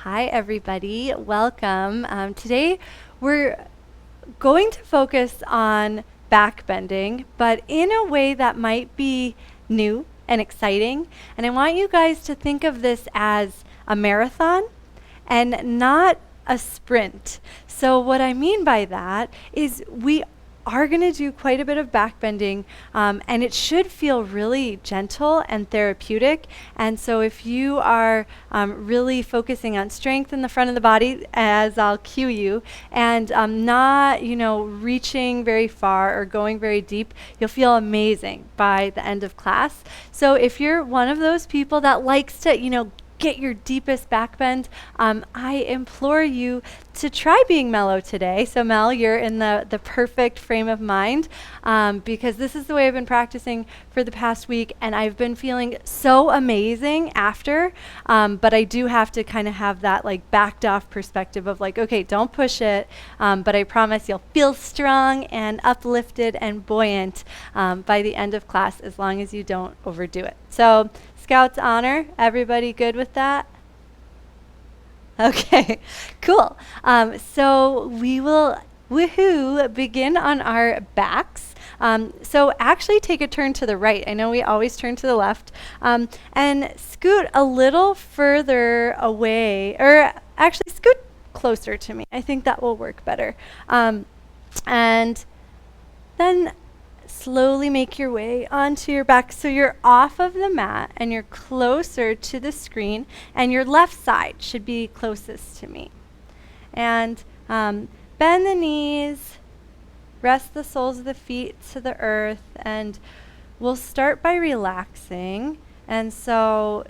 Hi, everybody. Welcome. Today we're going to focus on back bending, but in a way that might be new and exciting. And I want you guys to think of this as a marathon and not a sprint. So, what I mean by that is we are going to do quite a bit of back bending, and it should feel really gentle and therapeutic. And so, if you are really focusing on strength in the front of the body, as I'll cue you, and not, reaching very far or going very deep, you'll feel amazing by the end of class. So, if you're one of those people that likes to, get your deepest back bend, I implore you to try being mellow today. So Mel, you're in the perfect frame of mind, because this is the way I've been practicing for the past week, and I've been feeling so amazing after, but I do have to kind of have that like backed off perspective of like, okay, don't push it, but I promise you'll feel strong and uplifted and buoyant by the end of class as long as you don't overdo it. So Scouts honor, everybody good with that? Okay, cool. So we will, begin on our backs. So actually take a turn to the right. I know we always turn to the left. And scoot a little further away, or actually scoot closer to me. I think that will work better. And then slowly make your way onto your back so you're off of the mat and you're closer to the screen, and your left side should be closest to me. And bend the knees, rest the soles of the feet to the earth, and we'll start by relaxing. And so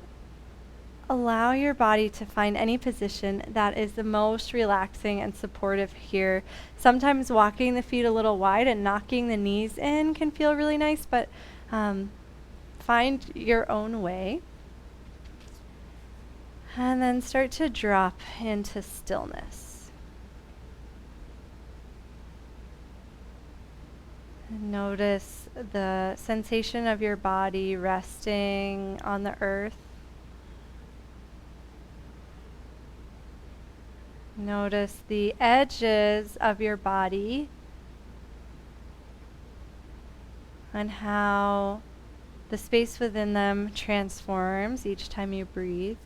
allow your body to find any position that is the most relaxing and supportive here. Sometimes walking the feet a little wide and knocking the knees in can feel really nice, but find your own way. And then start to drop into stillness. And notice the sensation of your body resting on the earth. Notice the edges of your body and how the space within them transforms each time you breathe.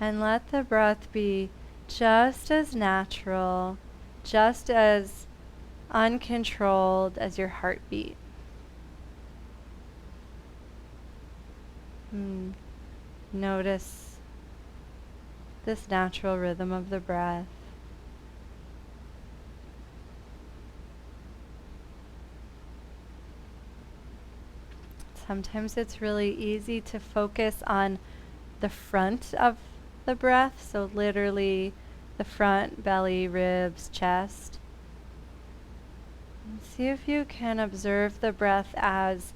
And let the breath be just as natural, just as uncontrolled as your heartbeat. Notice this natural rhythm of the breath. Sometimes it's really easy to focus on the front of the breath, so literally the front, belly, ribs, chest. And see if you can observe the breath as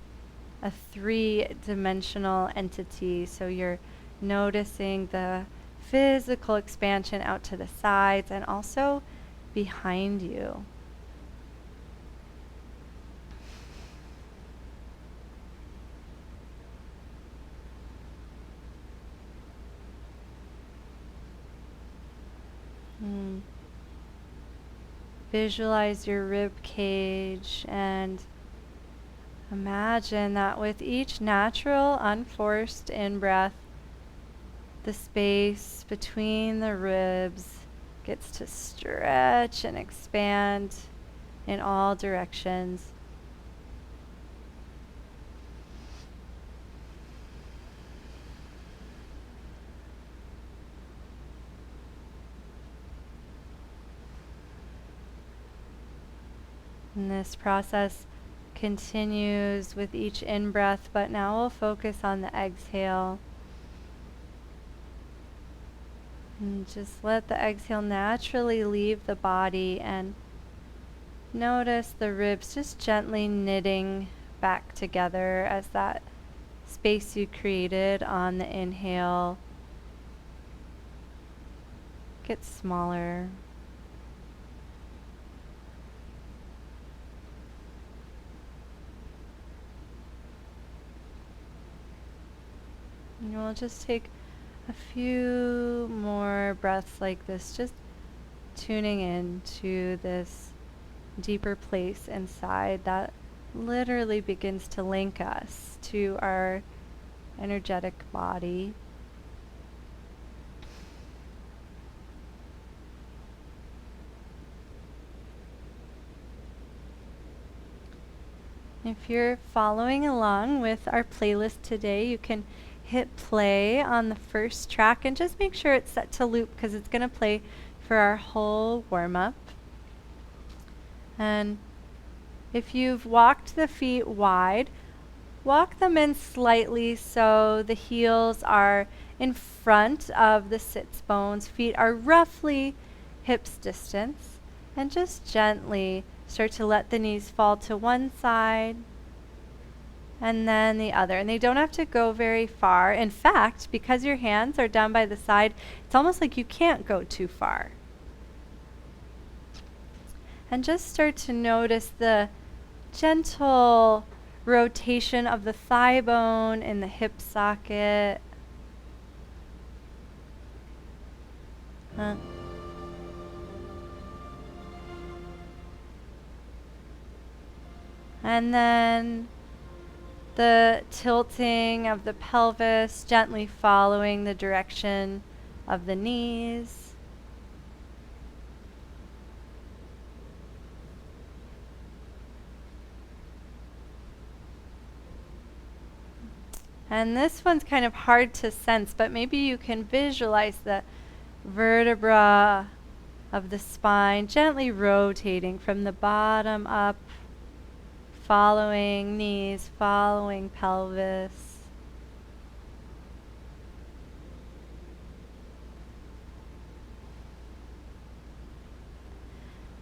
a three-dimensional entity. So you're noticing the physical expansion out to the sides and also behind you. Visualize your rib cage and imagine that with each natural, unforced in-breath, the space between the ribs gets to stretch and expand in all directions. And this process continues with each in-breath, but now we'll focus on the exhale. And just let the exhale naturally leave the body, and notice the ribs just gently knitting back together as that space you created on the inhale gets smaller. And we'll just take a few more breaths like this, just tuning in to this deeper place inside that literally begins to link us to our energetic body. If you're following along with our playlist today, you can hit play on the first track and just make sure it's set to loop because it's going to play for our whole warm-up. And if you've walked the feet wide, walk them in slightly so the heels are in front of the sits bones. Feet are roughly hips distance. And just gently start to let the knees fall to one side and then the other. And they don't have to go very far. In fact, because your hands are down by the side, it's almost like you can't go too far. And just start to notice the gentle rotation of the thigh bone in the hip socket. And then the tilting of the pelvis, gently following the direction of the knees. And this one's kind of hard to sense, but maybe you can visualize the vertebra of the spine gently rotating from the bottom up, following knees, following pelvis.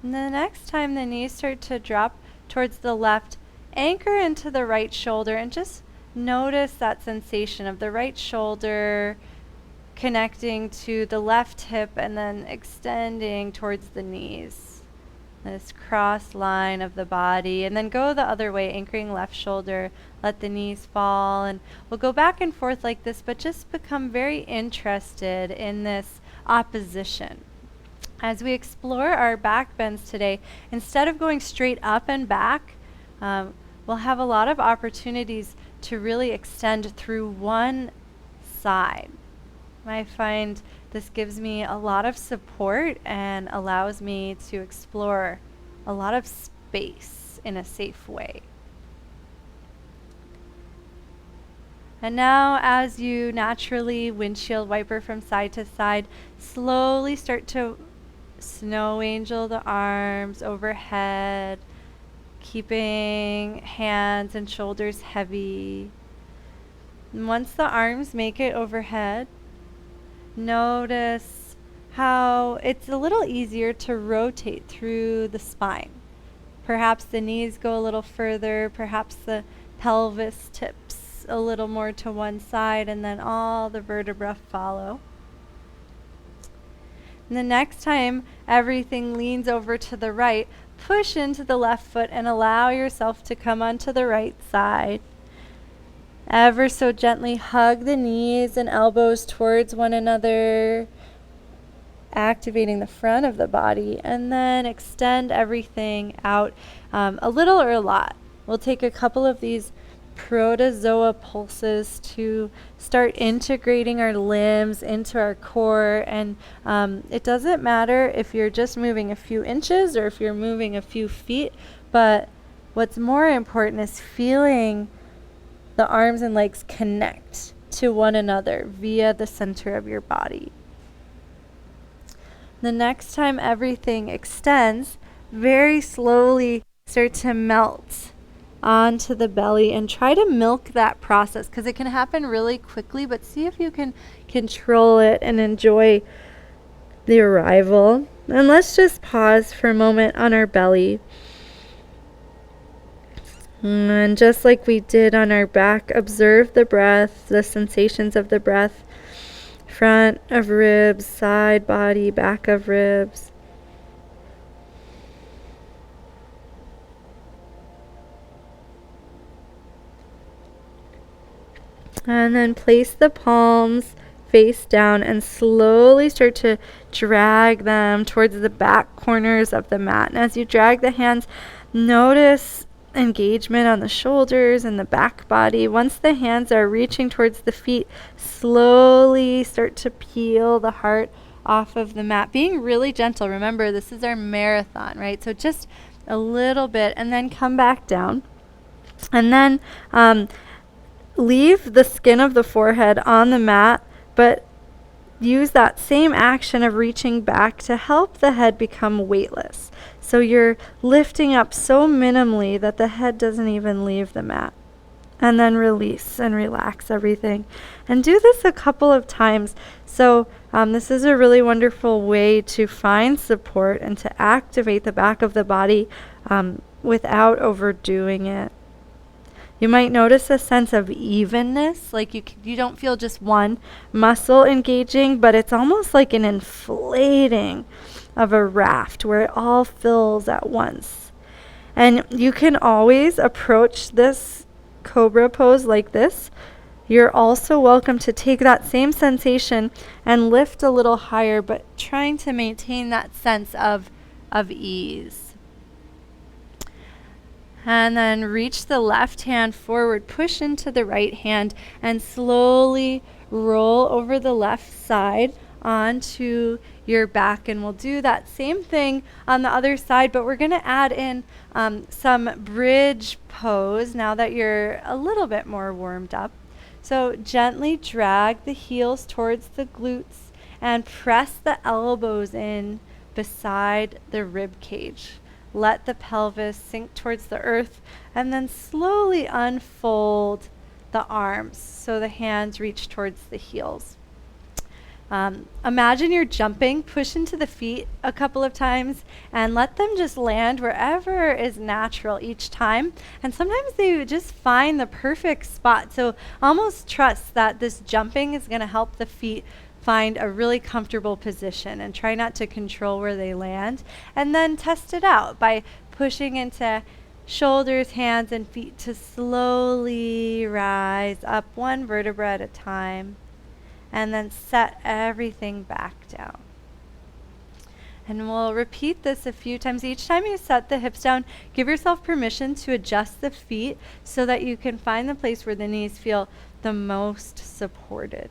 And the next time the knees start to drop towards the left, anchor into the right shoulder and just notice that sensation of the right shoulder connecting to the left hip and then extending towards the knees. This cross line of the body. And then go the other way, anchoring left shoulder, let the knees fall. And we'll go back and forth like this, but just become very interested in this opposition. As we explore our back bends today, instead of going straight up and back, we'll have a lot of opportunities to really extend through one side. I find this gives me a lot of support and allows me to explore a lot of space in a safe way. And now, as you naturally windshield wiper from side to side, slowly start to snow angel the arms overhead, keeping hands and shoulders heavy. And once the arms make it overhead, notice how it's a little easier to rotate through the spine. Perhaps the knees go a little further, perhaps the pelvis tips a little more to one side, and then all the vertebrae follow. And the next time everything leans over to the right, push into the left foot and allow yourself to come onto the right side. Ever so gently hug the knees and elbows towards one another, activating the front of the body, and then extend everything out a little or a lot. We'll take a couple of these protozoa pulses to start integrating our limbs into our core. And it doesn't matter if you're just moving a few inches or if you're moving a few feet, but what's more important is feeling the arms and legs connect to one another via the center of your body. The next time everything extends, very slowly start to melt onto the belly and try to milk that process because it can happen really quickly, but see if you can control it and enjoy the arrival. And let's just pause for a moment on our belly. And just like we did on our back, observe the breath, the sensations of the breath, front of ribs, side body, back of ribs. And then place the palms face down and slowly start to drag them towards the back corners of the mat. And as you drag the hands, notice engagement on the shoulders and the back body. Once the hands are reaching towards the feet, slowly start to peel the heart off of the mat, being really gentle. Remember, this is our marathon, right? So just a little bit, and then come back down. And then leave the skin of the forehead on the mat, but use that same action of reaching back to help the head become weightless. So you're lifting up so minimally that the head doesn't even leave the mat. And then release and relax everything. And do this a couple of times. So this is a really wonderful way to find support and to activate the back of the body without overdoing it. You might notice a sense of evenness, like you don't feel just one muscle engaging, but it's almost like an inflating of a raft where it all fills at once. And you can always approach this cobra pose like this. You're also welcome to take that same sensation and lift a little higher, but trying to maintain that sense of ease. And then reach the left hand forward, push into the right hand, and slowly roll over the left side onto your back. And we'll do that same thing on the other side, but we're going to add in some bridge pose now that you're a little bit more warmed up. So gently drag the heels towards the glutes and press the elbows in beside the rib cage. Let the pelvis sink towards the earth, and then slowly unfold the arms so the hands reach towards the heels. Imagine you're jumping, push into the feet a couple of times, and let them just land wherever is natural each time. And sometimes they just find the perfect spot. So almost trust that this jumping is going to help the feet find a really comfortable position, and try not to control where they land. And then test it out by pushing into shoulders, hands, and feet to slowly rise up one vertebra at a time, and then set everything back down. And we'll repeat this a few times. Each time you set the hips down, give yourself permission to adjust the feet so that you can find the place where the knees feel the most supported.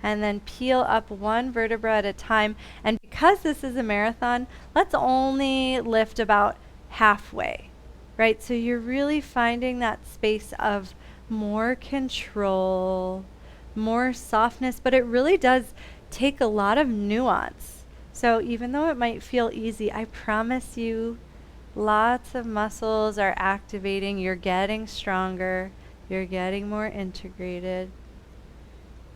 And then peel up one vertebra at a time. And because this is a marathon, let's only lift about halfway, right? So you're really finding that space of more control, more softness, but it really does take a lot of nuance. So even though it might feel easy, I promise you, lots of muscles are activating. You're getting stronger. You're getting more integrated.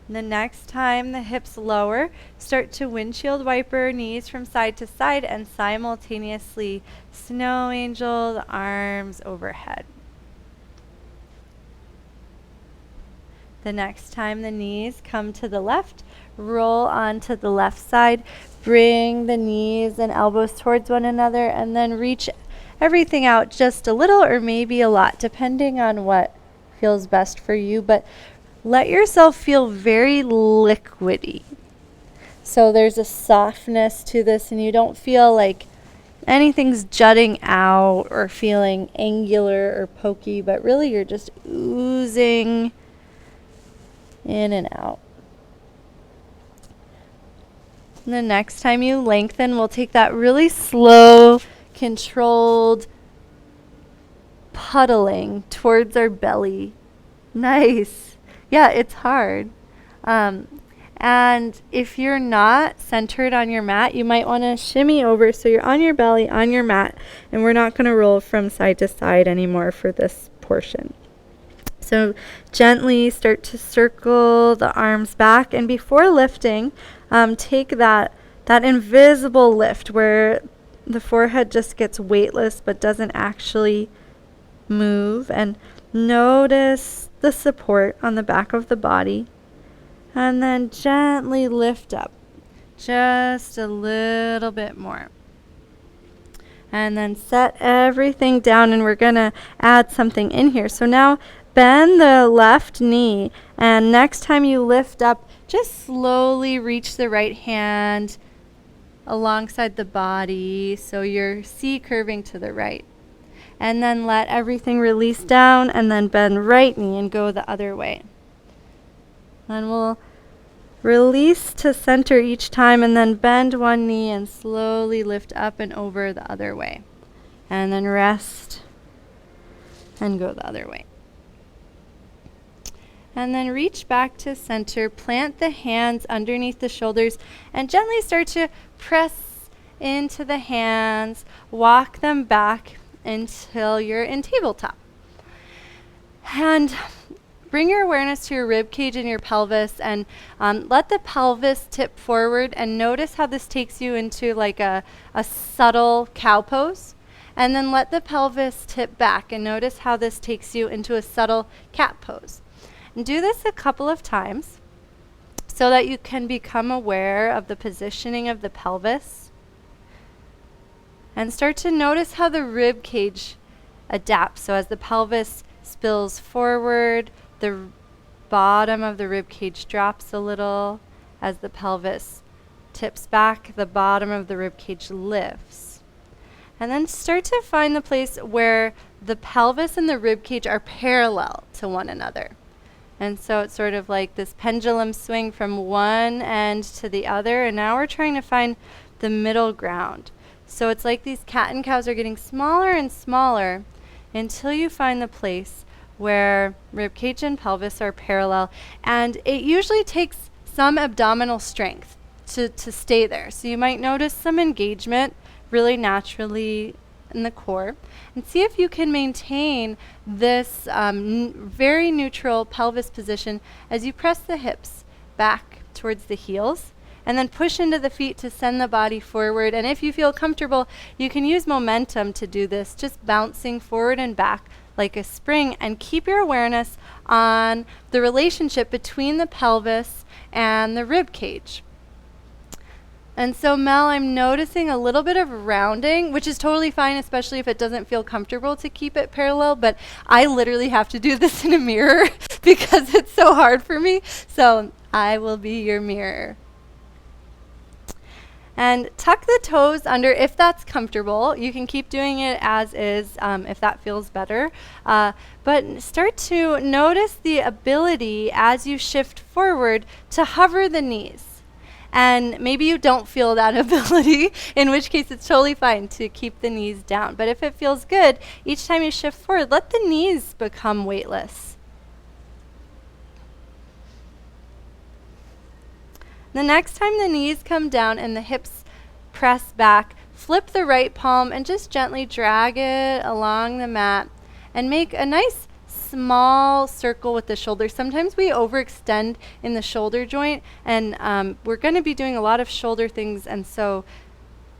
The next time the hips lower, start to windshield wiper knees from side to side and simultaneously snow angel the arms overhead. The next time the knees come to the left, roll onto the left side, bring the knees and elbows towards one another, and then reach everything out just a little or maybe a lot, depending on what feels best for you. But let yourself feel very liquidy. So there's a softness to this, and you don't feel like anything's jutting out or feeling angular or pokey, but really you're just oozing in and out. And the next time you lengthen, we'll take that really slow, controlled puddling towards our belly. Nice. Yeah, it's hard. And if you're not centered on your mat, you might want to shimmy over so you're on your belly, on your mat, and we're not going to roll from side to side anymore for this portion. So gently start to circle the arms back, and before lifting, take that invisible lift where the forehead just gets weightless but doesn't actually move, and notice the support on the back of the body, and then gently lift up just a little bit more. And then set everything down, and we're going to add something in here. So now bend the left knee, and next time you lift up, just slowly reach the right hand alongside the body, so you're C curving to the right. And then let everything release down, and then bend right knee and go the other way. And we'll release to center each time, and then bend one knee and slowly lift up and over the other way. And then rest and go the other way. And then reach back to center, plant the hands underneath the shoulders, and gently start to press into the hands, walk them back until you're in tabletop. And bring your awareness to your rib cage and your pelvis, and let the pelvis tip forward, and notice how this takes you into like a subtle cow pose. And then let the pelvis tip back, and notice how this takes you into a subtle cat pose. And do this a couple of times so that you can become aware of the positioning of the pelvis. And start to notice how the rib cage adapts. So as the pelvis spills forward, the bottom of the rib cage drops a little. As the pelvis tips back, the bottom of the rib cage lifts. And then start to find the place where the pelvis and the rib cage are parallel to one another. And so it's sort of like this pendulum swing from one end to the other, and now we're trying to find the middle ground. So it's like these cat and cows are getting smaller and smaller until you find the place where rib cage and pelvis are parallel. And it usually takes some abdominal strength to stay there. So you might notice some engagement really naturally in the core, and see if you can maintain this very neutral pelvis position as you press the hips back towards the heels, and then push into the feet to send the body forward. And if you feel comfortable, you can use momentum to do this, just bouncing forward and back like a spring, and keep your awareness on the relationship between the pelvis and the rib cage. And so, Mel, I'm noticing a little bit of rounding, which is totally fine, especially if it doesn't feel comfortable to keep it parallel. But I literally have to do this in a mirror because it's so hard for me. So I will be your mirror. And tuck the toes under if that's comfortable. You can keep doing it as is if that feels better. But start to notice the ability as you shift forward to hover the knees. And maybe you don't feel that ability, in which case it's totally fine to keep the knees down. But if it feels good, each time you shift forward, let the knees become weightless. The next time the knees come down and the hips press back, flip the right palm and just gently drag it along the mat and make a nice small circle with the shoulders. Sometimes we overextend in the shoulder joint, and we're going to be doing a lot of shoulder things, and so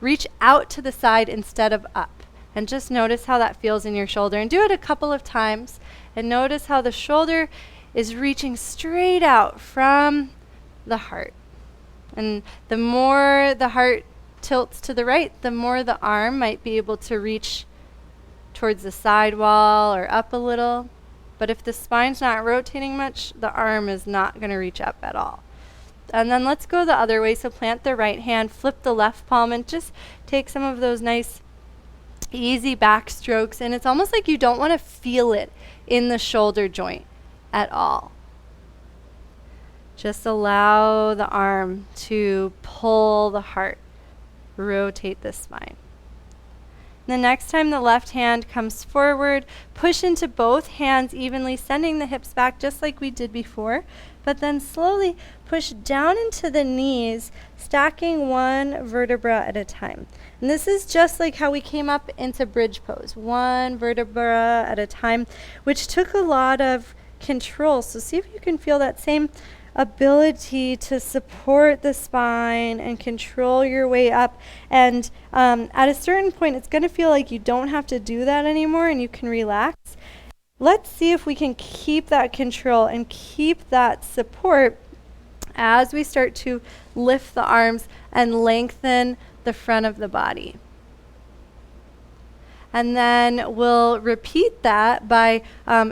reach out to the side instead of up, and just notice how that feels in your shoulder. And do it a couple of times, and notice how the shoulder is reaching straight out from the heart. And the more the heart tilts to the right, the more the arm might be able to reach towards the side wall or up a little. But if the spine's not rotating much, the arm is not going to reach up at all. And then let's go the other way. So plant the right hand, flip the left palm, and just take some of those nice, easy back strokes. And it's almost like you don't want to feel it in the shoulder joint at all. Just allow the arm to pull the heart, rotate the spine. The next time the left hand comes forward, push into both hands evenly, sending the hips back just like we did before, but then slowly push down into the knees, stacking one vertebra at a time. And this is just like how we came up into bridge pose, one vertebra at a time, which took a lot of control. So see if you can feel that same ability to support the spine and control your way up. And at a certain point, it's going to feel like you don't have to do that anymore and you can relax. Let's see if we can keep that control and keep that support as we start to lift the arms and lengthen the front of the body. And then we'll repeat that by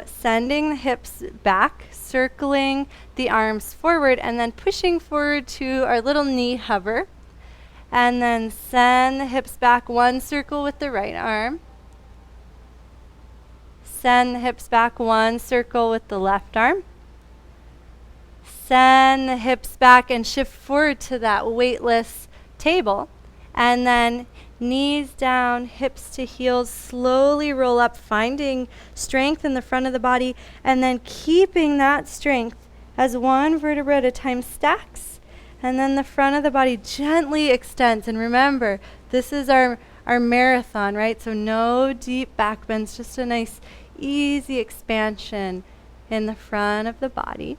sending the hips back, circling the arms forward, and then pushing forward to our little knee hover. And then send the hips back, one circle with the right arm. Send the hips back, one circle with the left arm. Send the hips back and shift forward to that weightless table. And then knees down, hips to heels, slowly roll up, finding strength in the front of the body, and then keeping that strength as one vertebra at a time stacks. And then the front of the body gently extends. And remember, this is our marathon, right? So no deep back bends, just a nice, easy expansion in the front of the body.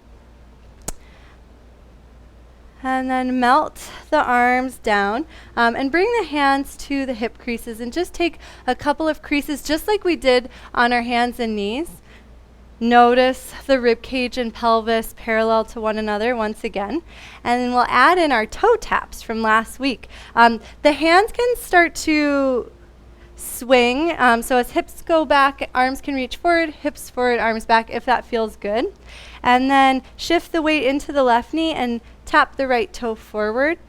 And then melt the arms down and bring the hands to the hip creases and just take a couple of creases just like we did on our hands and knees. Notice the rib cage and pelvis parallel to one another once again. And then we'll add in our toe taps from last week. The hands can start to swing. So as hips go back, arms can reach forward, hips forward, arms back, if that feels good. And then shift the weight into the left knee and tap the right toe forward.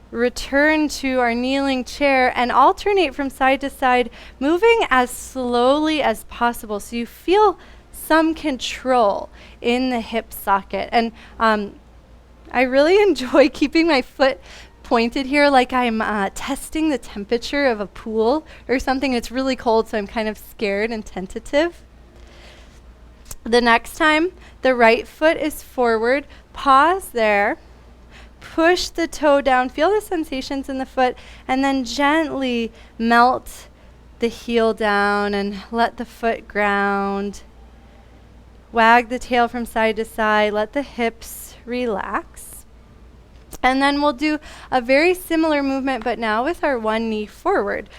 Return to our kneeling chair and alternate from side to side, moving as slowly as possible so you feel some control in the hip socket. And I really enjoy keeping my foot pointed here like I'm testing the temperature of a pool or something. It's really cold, so I'm kind of scared and tentative. The next time, the right foot is forward. Pause there. Push the toe down. Feel the sensations in the foot. And then gently melt the heel down and let the foot ground. Wag the tail from side to side. Let the hips relax. And then we'll do a very similar movement, but now with our one knee forward.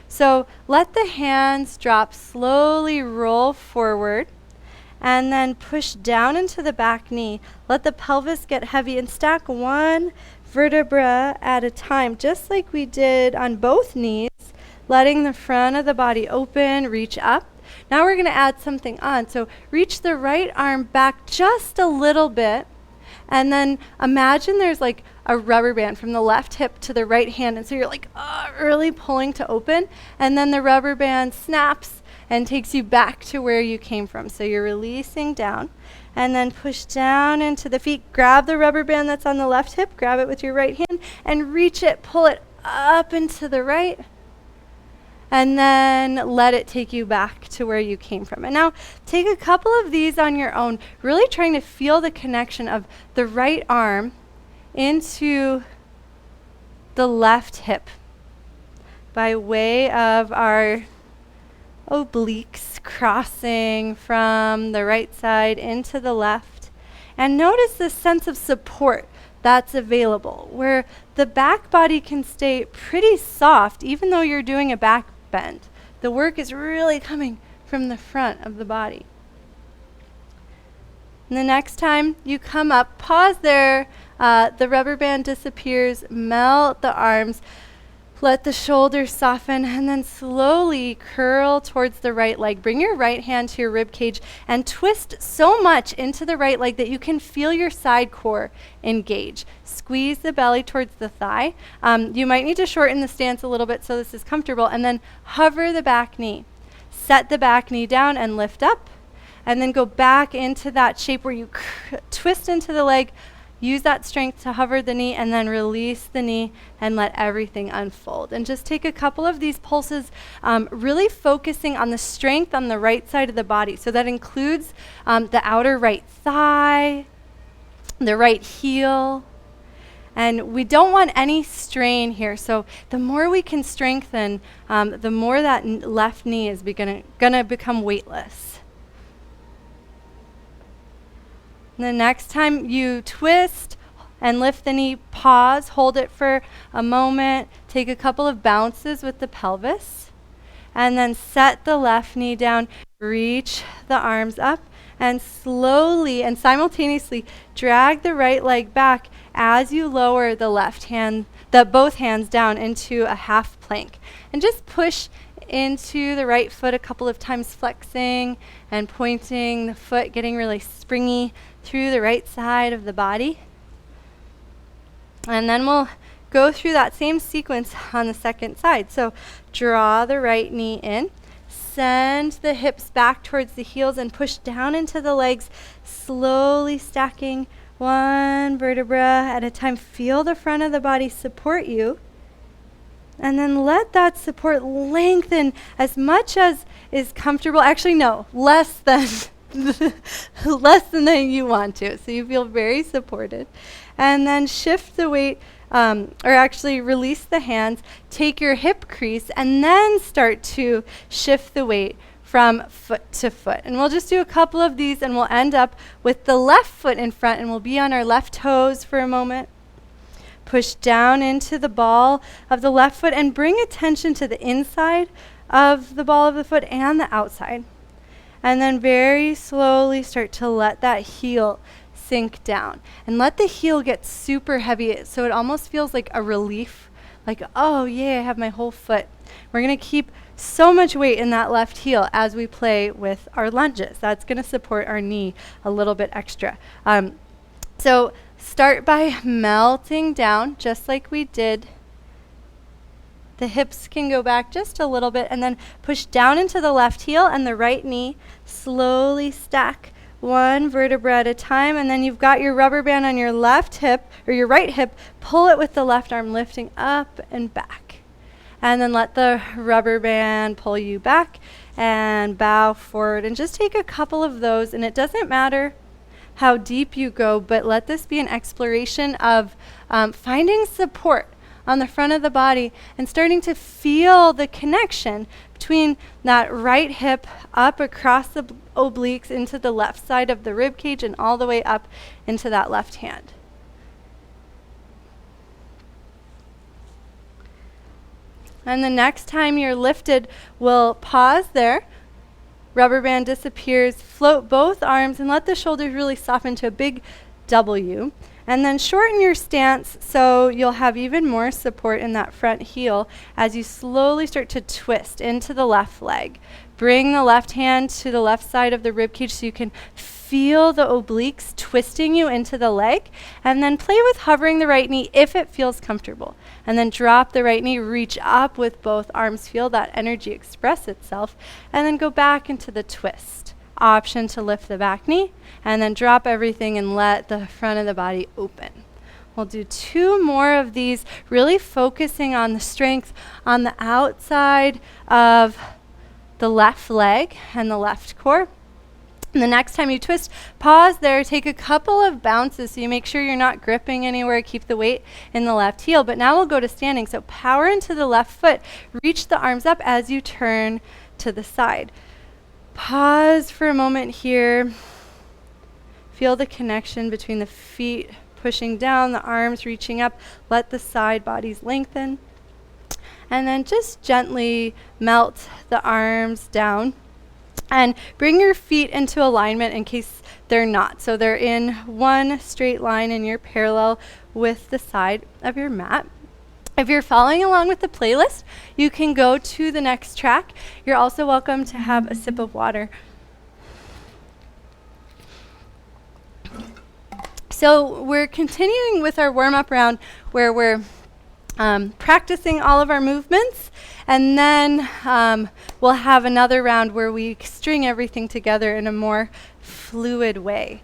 So let the hands drop, slowly roll forward. And then push down into the back knee. Let the pelvis get heavy and stack one vertebra at a time, just like we did on both knees, letting the front of the body open, reach up. Now we're going to add something on. So reach the right arm back just a little bit, and then imagine there's like a rubber band from the left hip to the right hand, and so you're like really pulling to open, and then the rubber band snaps and takes you back to where you came from. So you're releasing down and then push down into the feet. Grab the rubber band that's on the left hip, grab it with your right hand and reach it, pull it up into the right, and then let it take you back to where you came from. And now take a couple of these on your own, really trying to feel the connection of the right arm into the left hip by way of our obliques crossing from the right side into the left. And notice this sense of support that's available, where the back body can stay pretty soft even though you're doing a back bend. The work is really coming from the front of the body. And the next time you come up, pause there, the rubber band disappears, melt the arms, let the shoulders soften, and then slowly curl towards the right leg. Bring your right hand to your rib cage and twist so much into the right leg that you can feel your side core engage. Squeeze the belly towards the thigh. You might need to shorten the stance a little bit so this is comfortable, and then hover the back knee. Set the back knee down and lift up, and then go back into that shape where you twist into the leg. Use that strength to hover the knee and then release the knee and let everything unfold. And just take a couple of these pulses, really focusing on the strength on the right side of the body. So that includes the outer right thigh, the right heel. And we don't want any strain here. So the more we can strengthen, the more that left knee is gonna become weightless. The next time you twist and lift the knee, pause, hold it for a moment, take a couple of bounces with the pelvis, and then set the left knee down, reach the arms up, and slowly and simultaneously drag the right leg back as you lower the both hands down into a half plank. And just push into the right foot a couple of times, flexing and pointing the foot, getting really springy through the right side of the body. And then we'll go through that same sequence on the second side. So draw the right knee in, send the hips back towards the heels and push down into the legs, slowly stacking one vertebra at a time. Feel the front of the body support you. And then let that support lengthen as much as is comfortable. Actually, no, less than less than you want to. So you feel very supported. And then shift the weight, or actually release the hands, take your hip crease, and then start to shift the weight from foot to foot. And we'll just do a couple of these, and we'll end up with the left foot in front, and we'll be on our left toes for a moment. Push down into the ball of the left foot and bring attention to the inside of the ball of the foot and the outside. And then very slowly start to let that heel sink down. And let the heel get super heavy so it almost feels like a relief. Like, oh yeah, I have my whole foot. We're going to keep so much weight in that left heel as we play with our lunges. That's going to support our knee a little bit extra. So start by melting down just like we did. The hips can go back just a little bit and then push down into the left heel and the right knee. Slowly stack one vertebra at a time, and then you've got your rubber band on your left hip or your right hip. Pull it with the left arm, lifting up and back. And then let the rubber band pull you back and bow forward. And just take a couple of those, and it doesn't matter how deep you go, but let this be an exploration of finding support on the front of the body and starting to feel the connection between that right hip up across the obliques into the left side of the rib cage and all the way up into that left hand. And the next time you're lifted, we'll pause there. Rubber band disappears, float both arms and let the shoulders really soften to a big W. And then shorten your stance so you'll have even more support in that front heel as you slowly start to twist into the left leg. Bring the left hand to the left side of the rib cage so you can feel the obliques twisting you into the leg. And then play with hovering the right knee if it feels comfortable. And then drop the right knee, reach up with both arms, feel that energy express itself, and then go back into the twist. Option to lift the back knee, and then drop everything and let the front of the body open. We'll do two more of these, really focusing on the strength on the outside of the left leg and the left core. And the next time you twist, pause there, take a couple of bounces so you make sure you're not gripping anywhere, keep the weight in the left heel. But now we'll go to standing. So power into the left foot, reach the arms up as you turn to the side. Pause for a moment here. Feel the connection between the feet pushing down, the arms reaching up. Let the side bodies lengthen. And then just gently melt the arms down. And bring your feet into alignment in case they're not. So they're in one straight line and you're parallel with the side of your mat. If you're following along with the playlist, you can go to the next track. You're also welcome to have a sip of water. So we're continuing with our warm-up round where we're practicing all of our movements, and then we'll have another round where we string everything together in a more fluid way.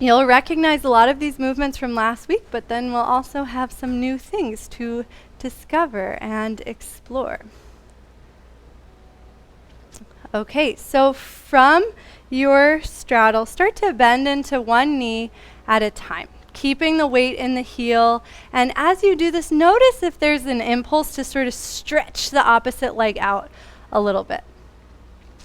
You'll recognize a lot of these movements from last week, but then we'll also have some new things to discover and explore. Okay, so from your straddle, start to bend into one knee at a time, keeping the weight in the heel. And as you do this, notice if there's an impulse to sort of stretch the opposite leg out a little bit.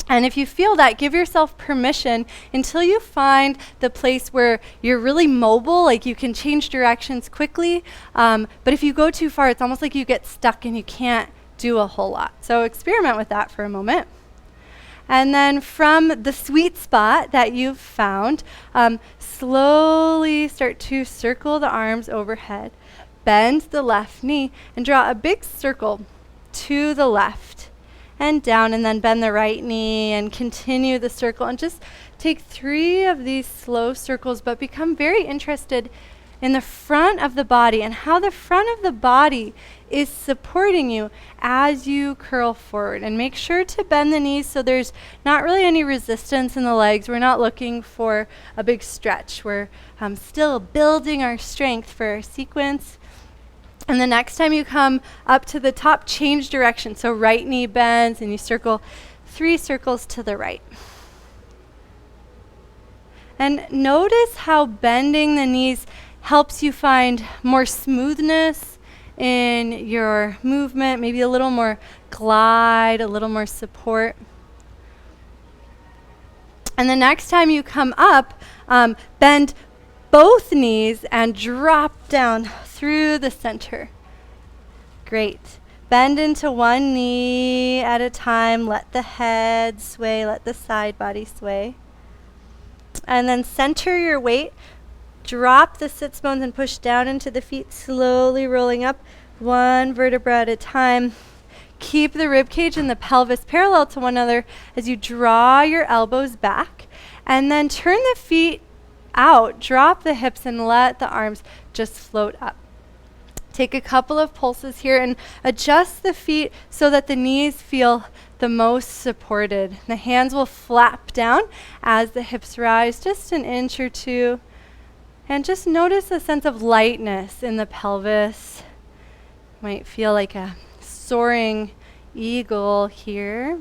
And if you feel that, give yourself permission until you find the place where you're really mobile, like you can change directions quickly. But if you go too far, it's almost like you get stuck and you can't do a whole lot. So experiment with that for a moment. And then from the sweet spot that you've found, slowly start to circle the arms overhead, bend the left knee, and draw a big circle to the left and down, and then bend the right knee and continue the circle, and just take 3 of these slow circles, but become very interested in the front of the body and how the front of the body is supporting you as you curl forward. And make sure to bend the knees so there's not really any resistance in the legs. We're not looking for a big stretch. We're still building our strength for our sequence. And the next time you come up to the top, change direction. So right knee bends and you circle 3 circles to the right. And notice how bending the knees helps you find more smoothness in your movement, maybe a little more glide, a little more support. And the next time you come up, bend both knees and drop down through the center. Great. Bend into one knee at a time. Let the head sway, let the side body sway. And then center your weight. Drop the sits bones and push down into the feet, slowly rolling up 1 vertebra at a time. Keep the rib cage and the pelvis parallel to one another as you draw your elbows back. And then turn the feet out, drop the hips, and let the arms just float up. Take a couple of pulses here and adjust the feet so that the knees feel the most supported. The hands will flap down as the hips rise just an inch or 2. And just notice a sense of lightness in the pelvis. Might feel like a soaring eagle here.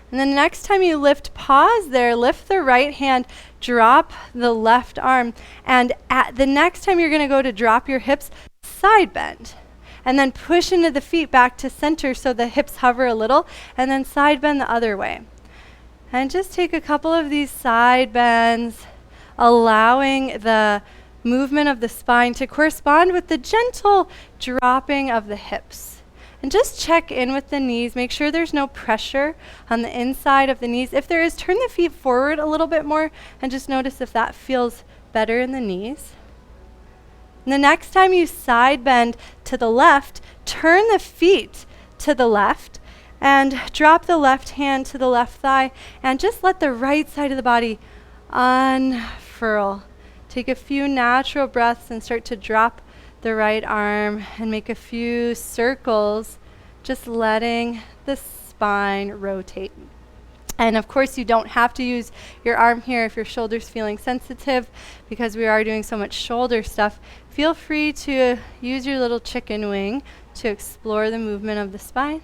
And then next time you lift, pause there, lift the right hand, drop the left arm. And at the next time you're going to go to drop your hips, side bend. And then push into the feet back to center so the hips hover a little, and then side bend the other way. And just take a couple of these side bends, allowing the movement of the spine to correspond with the gentle dropping of the hips. And just check in with the knees. Make sure there's no pressure on the inside of the knees. If there is, turn the feet forward a little bit more and just notice if that feels better in the knees. And the next time you side bend to the left, turn the feet to the left and drop the left hand to the left thigh and just let the right side of the body unfurl. Take a few natural breaths and start to drop the right arm and make a few circles, just letting the spine rotate. And of course, you don't have to use your arm here if your shoulder's feeling sensitive, because we are doing so much shoulder stuff. Feel free to use your little chicken wing to explore the movement of the spine.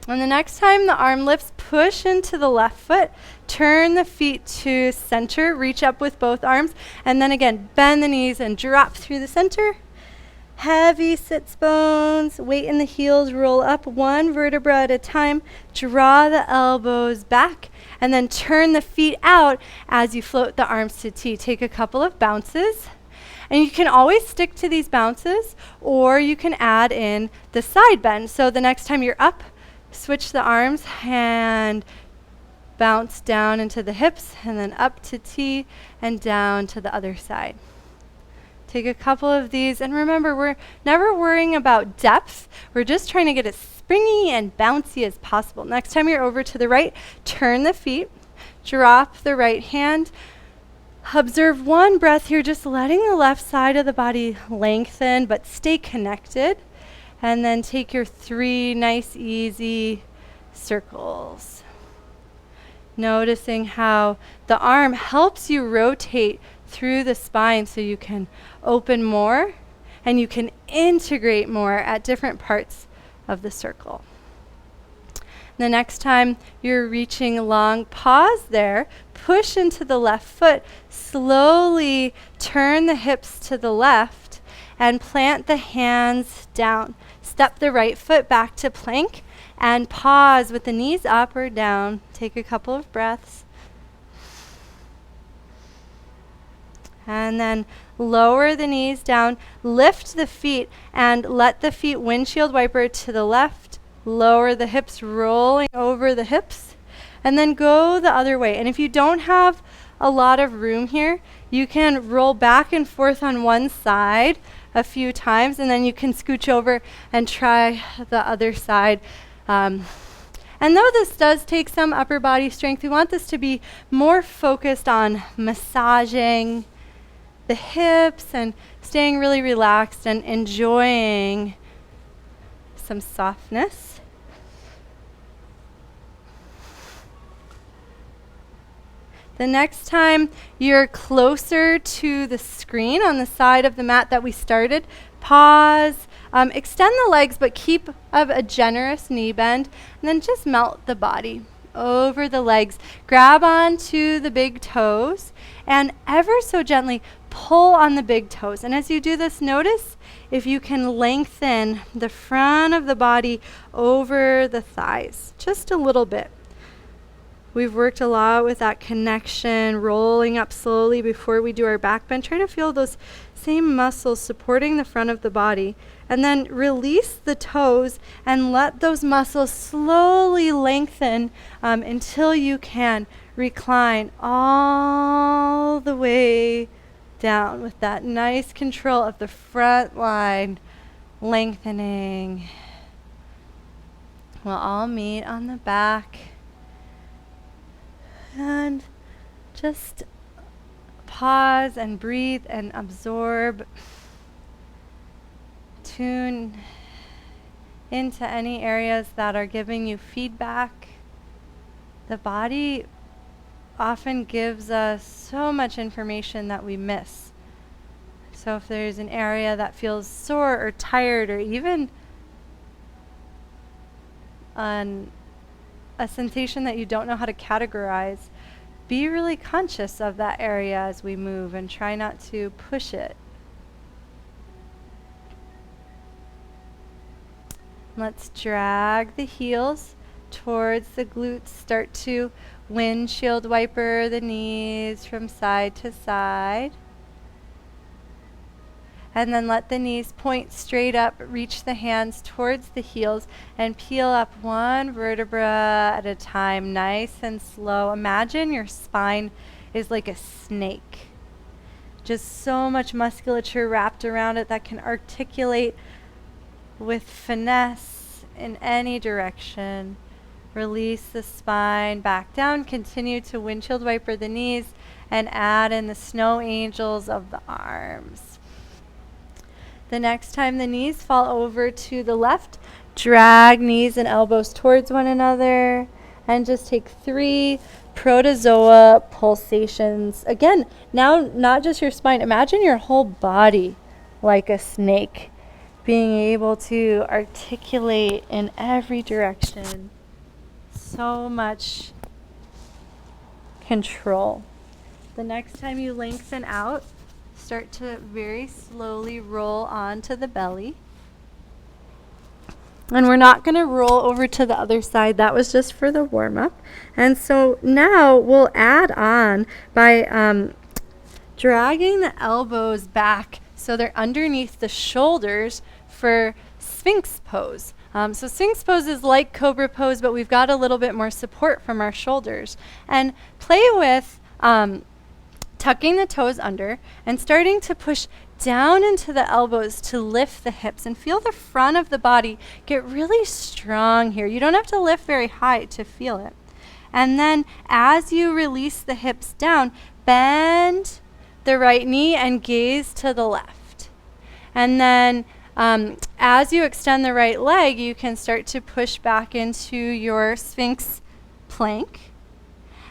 And the next time the arm lifts, push into the left foot, turn the feet to center, reach up with both arms, and then again, bend the knees and drop through the center. Heavy sits bones, weight in the heels, roll up 1 vertebra at a time, draw the elbows back, and then turn the feet out as you float the arms to T. Take a couple of bounces. And you can always stick to these bounces, or you can add in the side bend. So the next time you're up, switch the arms and bounce down into the hips, and then up to T and down to the other side. Take a couple of these, and remember, we're never worrying about depth. We're just trying to get as springy and bouncy as possible. Next time you're over to the right, turn the feet, drop the right hand. Observe 1 breath here, just letting the left side of the body lengthen, but stay connected. And then take your 3 nice, easy circles. Noticing how the arm helps you rotate through the spine so you can open more and you can integrate more at different parts of the circle. The next time you're reaching long, pause there, push into the left foot, slowly turn the hips to the left and plant the hands down. Step the right foot back to plank and pause with the knees up or down. Take a couple of breaths. And then lower the knees down, lift the feet, and let the feet windshield wiper to the left. Lower the hips, rolling over the hips, and then go the other way. And if you don't have a lot of room here. You can roll back and forth on one side a few times, and then you can scooch over and try the other side. And though this does take some upper body strength, we want this to be more focused on massaging the hips and staying really relaxed and enjoying some softness. The next time you're closer to the screen on the side of the mat that we started, pause, extend the legs, but keep a generous knee bend, and then just melt the body over the legs. Grab onto the big toes and ever so gently pull on the big toes. And as you do this, notice if you can lengthen the front of the body over the thighs, just a little bit. We've worked a lot with that connection, rolling up slowly before we do our back bend. Try to feel those same muscles supporting the front of the body. And then release the toes and let those muscles slowly lengthen until you can recline all the way down with that nice control of the front line lengthening. We'll all meet on the back. And just pause and breathe and absorb. Tune into any areas that are giving you feedback. The body often gives us so much information that we miss. So if there's an area that feels sore or tired or even a sensation that you don't know how to categorize, be really conscious of that area as we move and try not to push it. Let's drag the heels towards the glutes. Start to windshield wiper the knees from side to side. And then let the knees point straight up, reach the hands towards the heels, and peel up one vertebra at a time, nice and slow. Imagine your spine is like a snake. Just so much musculature wrapped around it that can articulate with finesse in any direction. Release the spine back down. Continue to windshield wiper the knees and add in the snow angels of the arms. The next time the knees fall over to the left, drag knees and elbows towards one another and just take 3 protozoa pulsations. Again, now not just your spine, imagine your whole body like a snake, being able to articulate in every direction. So much control. The next time you lengthen out, start to very slowly roll onto the belly. And we're not going to roll over to the other side. That was just for the warm-up. And so now we'll add on by dragging the elbows back so they're underneath the shoulders for Sphinx Pose. So Sphinx Pose is like Cobra Pose, but we've got a little bit more support from our shoulders. And play with tucking the toes under and starting to push down into the elbows to lift the hips and feel the front of the body get really strong here. You don't have to lift very high to feel it. And then as you release the hips down, bend the right knee and gaze to the left. And then as you extend the right leg, you can start to push back into your Sphinx Plank.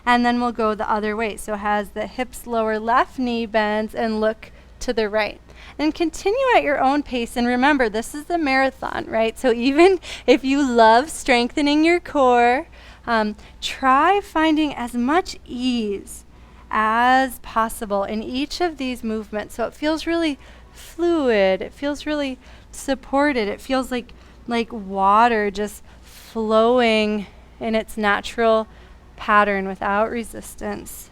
And then we'll go the other way. So as the hips lower, left knee bends and look to the right. And continue at your own pace. And remember, this is a marathon, right? So even if you love strengthening your core, try finding as much ease as possible in each of these movements. So it feels really fluid. It feels really supported. It feels like water just flowing in its natural pattern without resistance.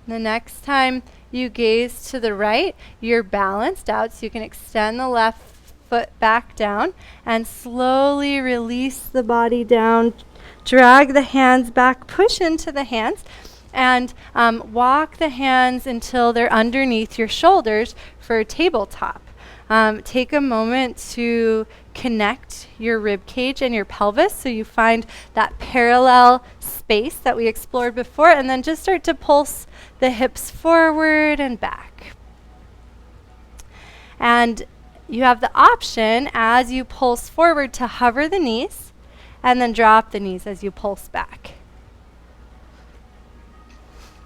The next time you gaze to the right, you're balanced out, so you can extend the left foot back down and slowly release the body down drag the hands back, push into the hands, and walk the hands until they're underneath your shoulders for a tabletop. Take a moment to connect your rib cage and your pelvis so you find that parallel space that we explored before, and then just start to pulse the hips forward and back. And you have the option as you pulse forward to hover the knees and then drop the knees as you pulse back.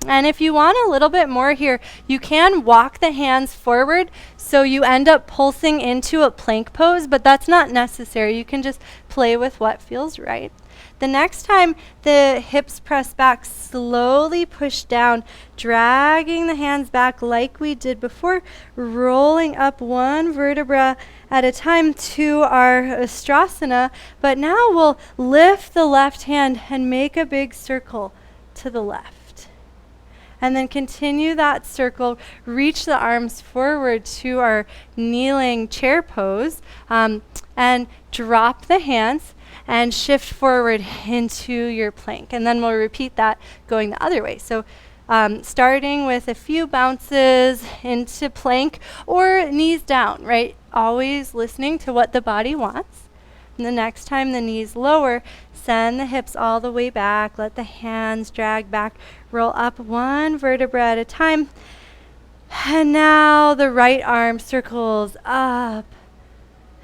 And if you want a little bit more here, you can walk the hands forward so you end up pulsing into a plank pose, but that's not necessary. You can just play with what feels right. The next time the hips press back, slowly push down, dragging the hands back like we did before, rolling up one vertebra at a time to our Virabhadrasana. But now we'll lift the left hand and make a big circle to the left. And then continue that circle, reach the arms forward to our kneeling chair pose, and drop the hands and shift forward into your plank. And then we'll repeat that going the other way. So starting with a few bounces into plank or knees down, right? Always listening to what the body wants. And the next time the knees lower, send the hips all the way back. Let the hands drag back. Roll up one vertebra at a time. And now the right arm circles up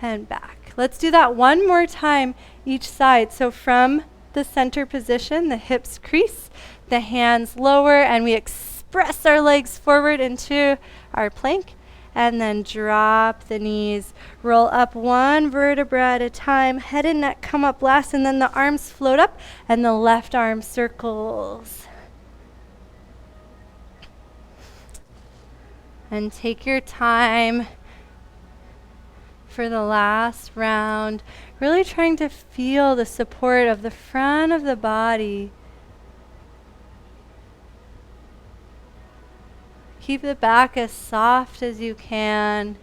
and back. Let's do that one more time each side. So from the center position, the hips crease, the hands lower, and we express our legs forward into our plank. And then drop the knees, roll up one vertebra at a time, head and neck come up last, and then the arms float up, and the left arm circles. And take your time for the last round, really trying to feel the support of the front of the body. Keep the back as soft as you can.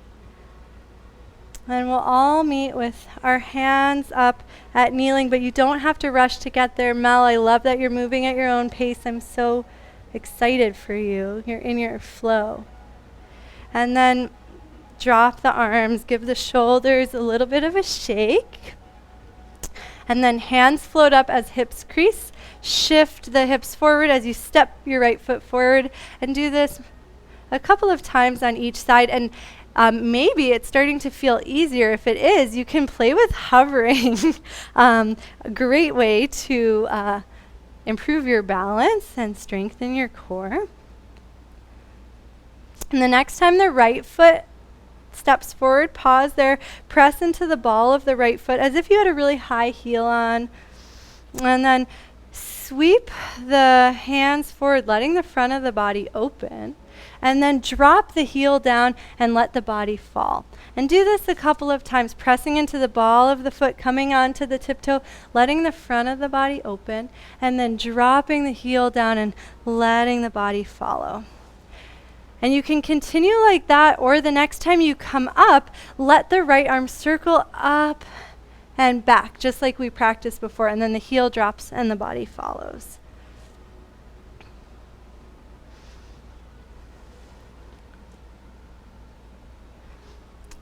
And we'll all meet with our hands up at kneeling, but you don't have to rush to get there. Mel, I love that you're moving at your own pace. I'm so excited for you. You're in your flow. And then drop the arms, give the shoulders a little bit of a shake. And then hands float up as hips crease. Shift the hips forward as you step your right foot forward, and do this a couple of times on each side. And maybe it's starting to feel easier. If it is, you can play with hovering. A great way to improve your balance and strengthen your core. And the next time the right foot steps forward, pause there, press into the ball of the right foot as if you had a really high heel on. And then sweep the hands forward, letting the front of the body open. And then drop the heel down and let the body fall. And do this a couple of times, pressing into the ball of the foot, coming onto the tiptoe, letting the front of the body open, and then dropping the heel down and letting the body follow. And you can continue like that, or the next time you come up, let the right arm circle up and back, just like we practiced before, and then the heel drops and the body follows.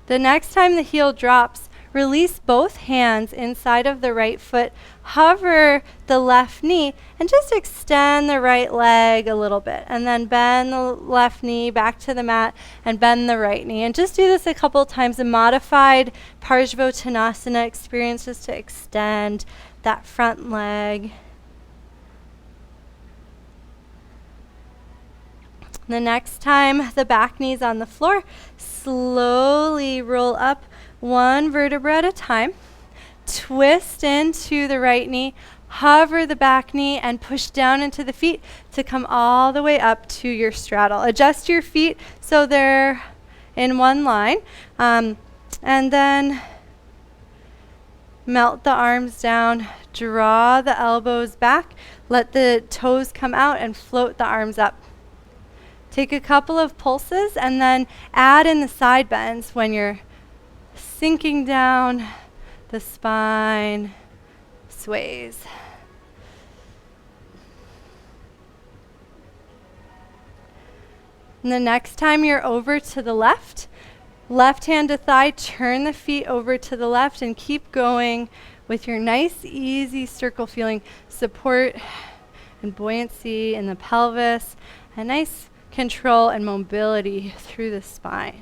The next time the heel drops, release both hands inside of the right foot, hover the left knee, and just extend the right leg a little bit. And then bend the left knee back to the mat and bend the right knee. And just do this a couple times, a modified Virabhadrasana experience, just to extend that front leg. The next time the back knee's on the floor, slowly roll up one vertebra at a time. Twist into the right knee, hover the back knee, and push down into the feet to come all the way up to your straddle. Adjust your feet so they're in one line. And then melt the arms down, draw the elbows back, let the toes come out, and float the arms up. Take a couple of pulses and then add in the side bends when you're sinking down, the spine sways. And the next time you're over to the left, left hand to thigh, turn the feet over to the left and keep going with your nice, easy circle, feeling support and buoyancy in the pelvis, a nice control and mobility through the spine.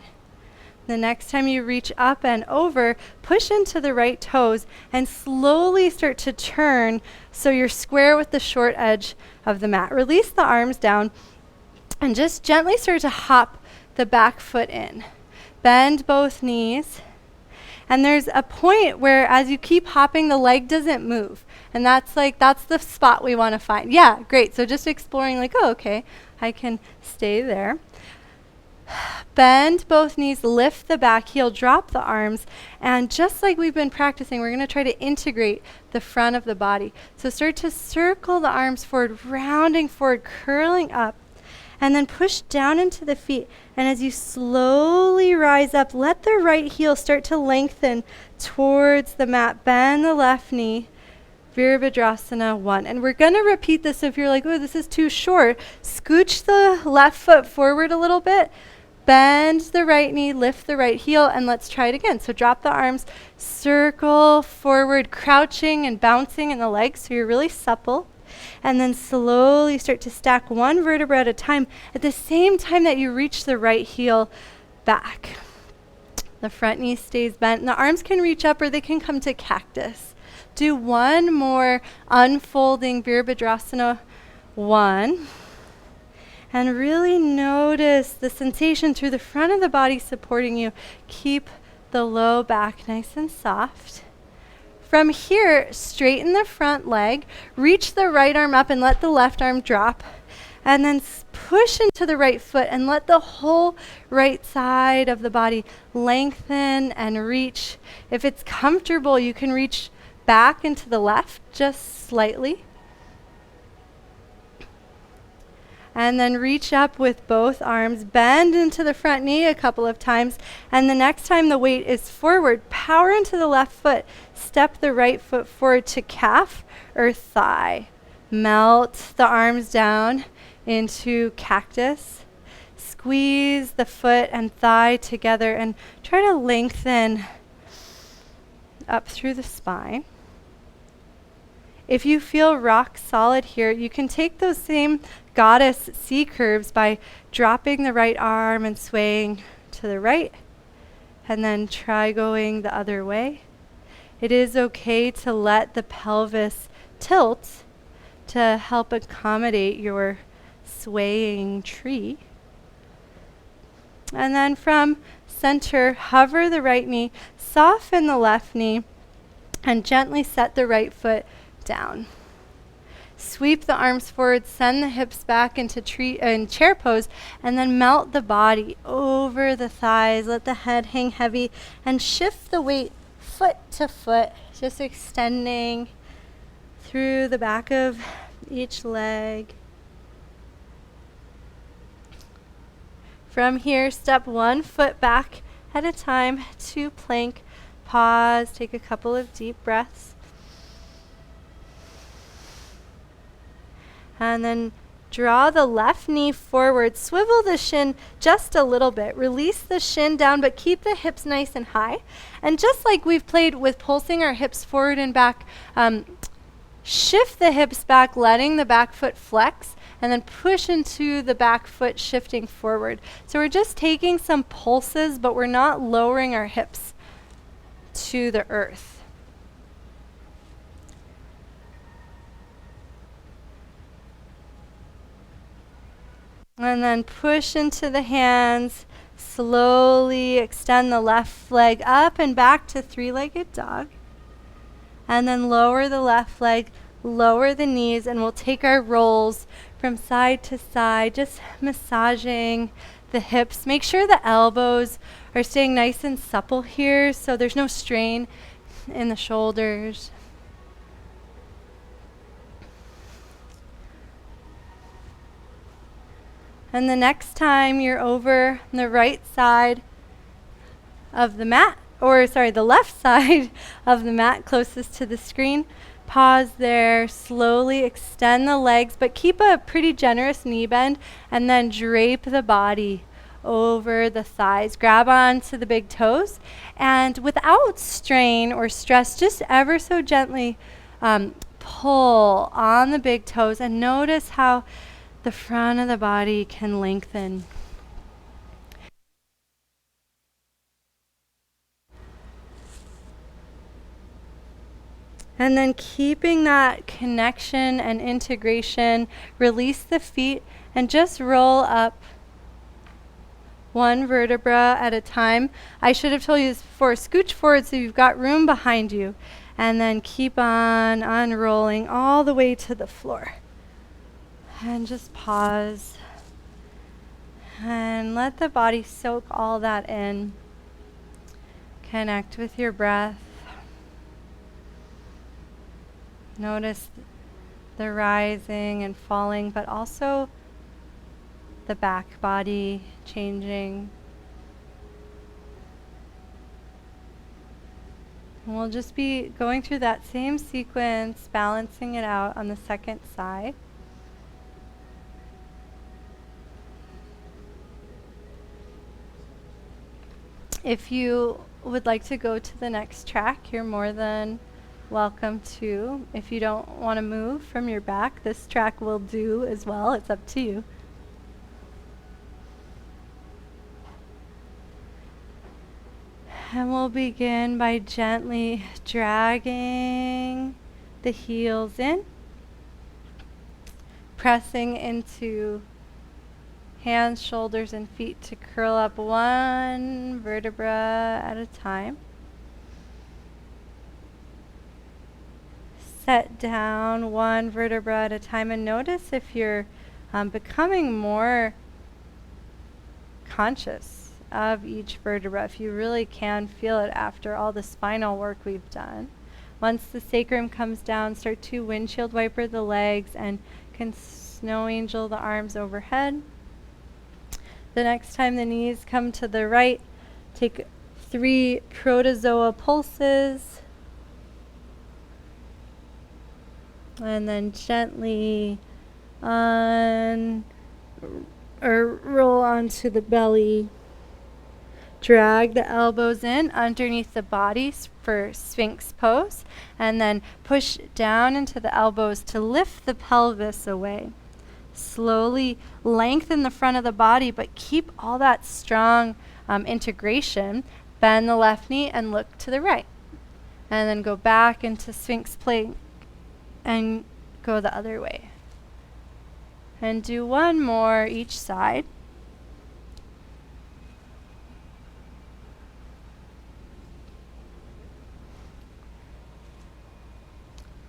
The next time you reach up and over, push into the right toes and slowly start to turn so you're square with the short edge of the mat. Release the arms down and just gently start to hop the back foot in. Bend both knees. And there's a point where as you keep hopping, the leg doesn't move. And that's the spot we want to find. Yeah, great. So just exploring like, oh, okay, I can stay there. Bend both knees, lift the back heel, drop the arms, and just like we've been practicing, we're going to try to integrate the front of the body. So start to circle the arms forward, rounding forward, curling up, and then push down into the feet. And as you slowly rise up, let the right heel start to lengthen towards the mat. Bend the left knee, virabhadrasana 1. And we're going to repeat this. If you're like, oh, this is too short, scooch the left foot forward a little bit. Bend the right knee, lift the right heel, and let's try it again. So drop the arms, circle forward, crouching and bouncing in the legs so you're really supple. And then slowly start to stack one vertebra at a time at the same time that you reach the right heel back. The front knee stays bent, and the arms can reach up or they can come to cactus. Do one more unfolding virabhadrasana 1. And really notice the sensation through the front of the body supporting you. Keep the low back nice and soft. From here, straighten the front leg, reach the right arm up and let the left arm drop. And then push into the right foot and let the whole right side of the body lengthen and reach. If it's comfortable, you can reach back into the left just slightly. And then reach up with both arms, bend into the front knee a couple of times, and the next time the weight is forward, power into the left foot, step the right foot forward to calf or thigh. Melt the arms down into cactus. Squeeze the foot and thigh together and try to lengthen up through the spine. If you feel rock solid here, you can take those same goddess C curves by dropping the right arm and swaying to the right, and then try going the other way. It is okay to let the pelvis tilt to help accommodate your swaying tree. And then from center, hover the right knee, soften the left knee, and gently set the right foot down. Sweep the arms forward, send the hips back into chair pose, and then melt the body over the thighs. Let the head hang heavy and shift the weight foot to foot, just extending through the back of each leg. From here, step one foot back at a time to plank. Pause, take a couple of deep breaths. And then draw the left knee forward. Swivel the shin just a little bit. Release the shin down, but keep the hips nice and high. And just like we've played with pulsing our hips forward and back, shift the hips back, letting the back foot flex, and then push into the back foot, shifting forward. So we're just taking some pulses, but we're not lowering our hips to the earth. And then push into the hands. Slowly extend the left leg up and back to three-legged dog. And then lower the left leg, lower the knees, and we'll take our rolls from side to side, just massaging the hips. Make sure the elbows are staying nice and supple here so there's no strain in the shoulders. And the next time you're over the right side of the mat, the left side of the mat closest to the screen, Pause there, slowly extend the legs, but keep a pretty generous knee bend, and then drape the body over the thighs. Grab onto the big toes, and without strain or stress, just ever so gently pull on the big toes, and notice how the front of the body can lengthen. And then keeping that connection and integration, release the feet and just roll up one vertebra at a time. I should have told you this before. Scooch forward so you've got room behind you. And then keep on unrolling all the way to the floor. And just pause. And let the body soak all that in. Connect with your breath. Notice the rising and falling, but also the back body changing. And we'll just be going through that same sequence, balancing it out on the second side. If you would like to go to the next track, you're more than welcome to. If you don't want to move from your back, this track will do as well. It's up to you. And we'll begin by gently dragging the heels in, pressing into hands, shoulders, and feet to curl up one vertebra at a time. Set down one vertebra at a time, and notice if you're becoming more conscious of each vertebra, if you really can feel it after all the spinal work we've done. Once the sacrum comes down, start to windshield wiper the legs and can snow angel the arms overhead. The next time the knees come to the right, take 3 protozoa pulses. And then gently roll onto the belly. Drag the elbows in underneath the body for Sphinx Pose. And then push down into the elbows to lift the pelvis away. Slowly lengthen the front of the body, but keep all that strong integration. Bend the left knee and look to the right. And then go back into Sphinx Plank and go the other way. And do one more each side.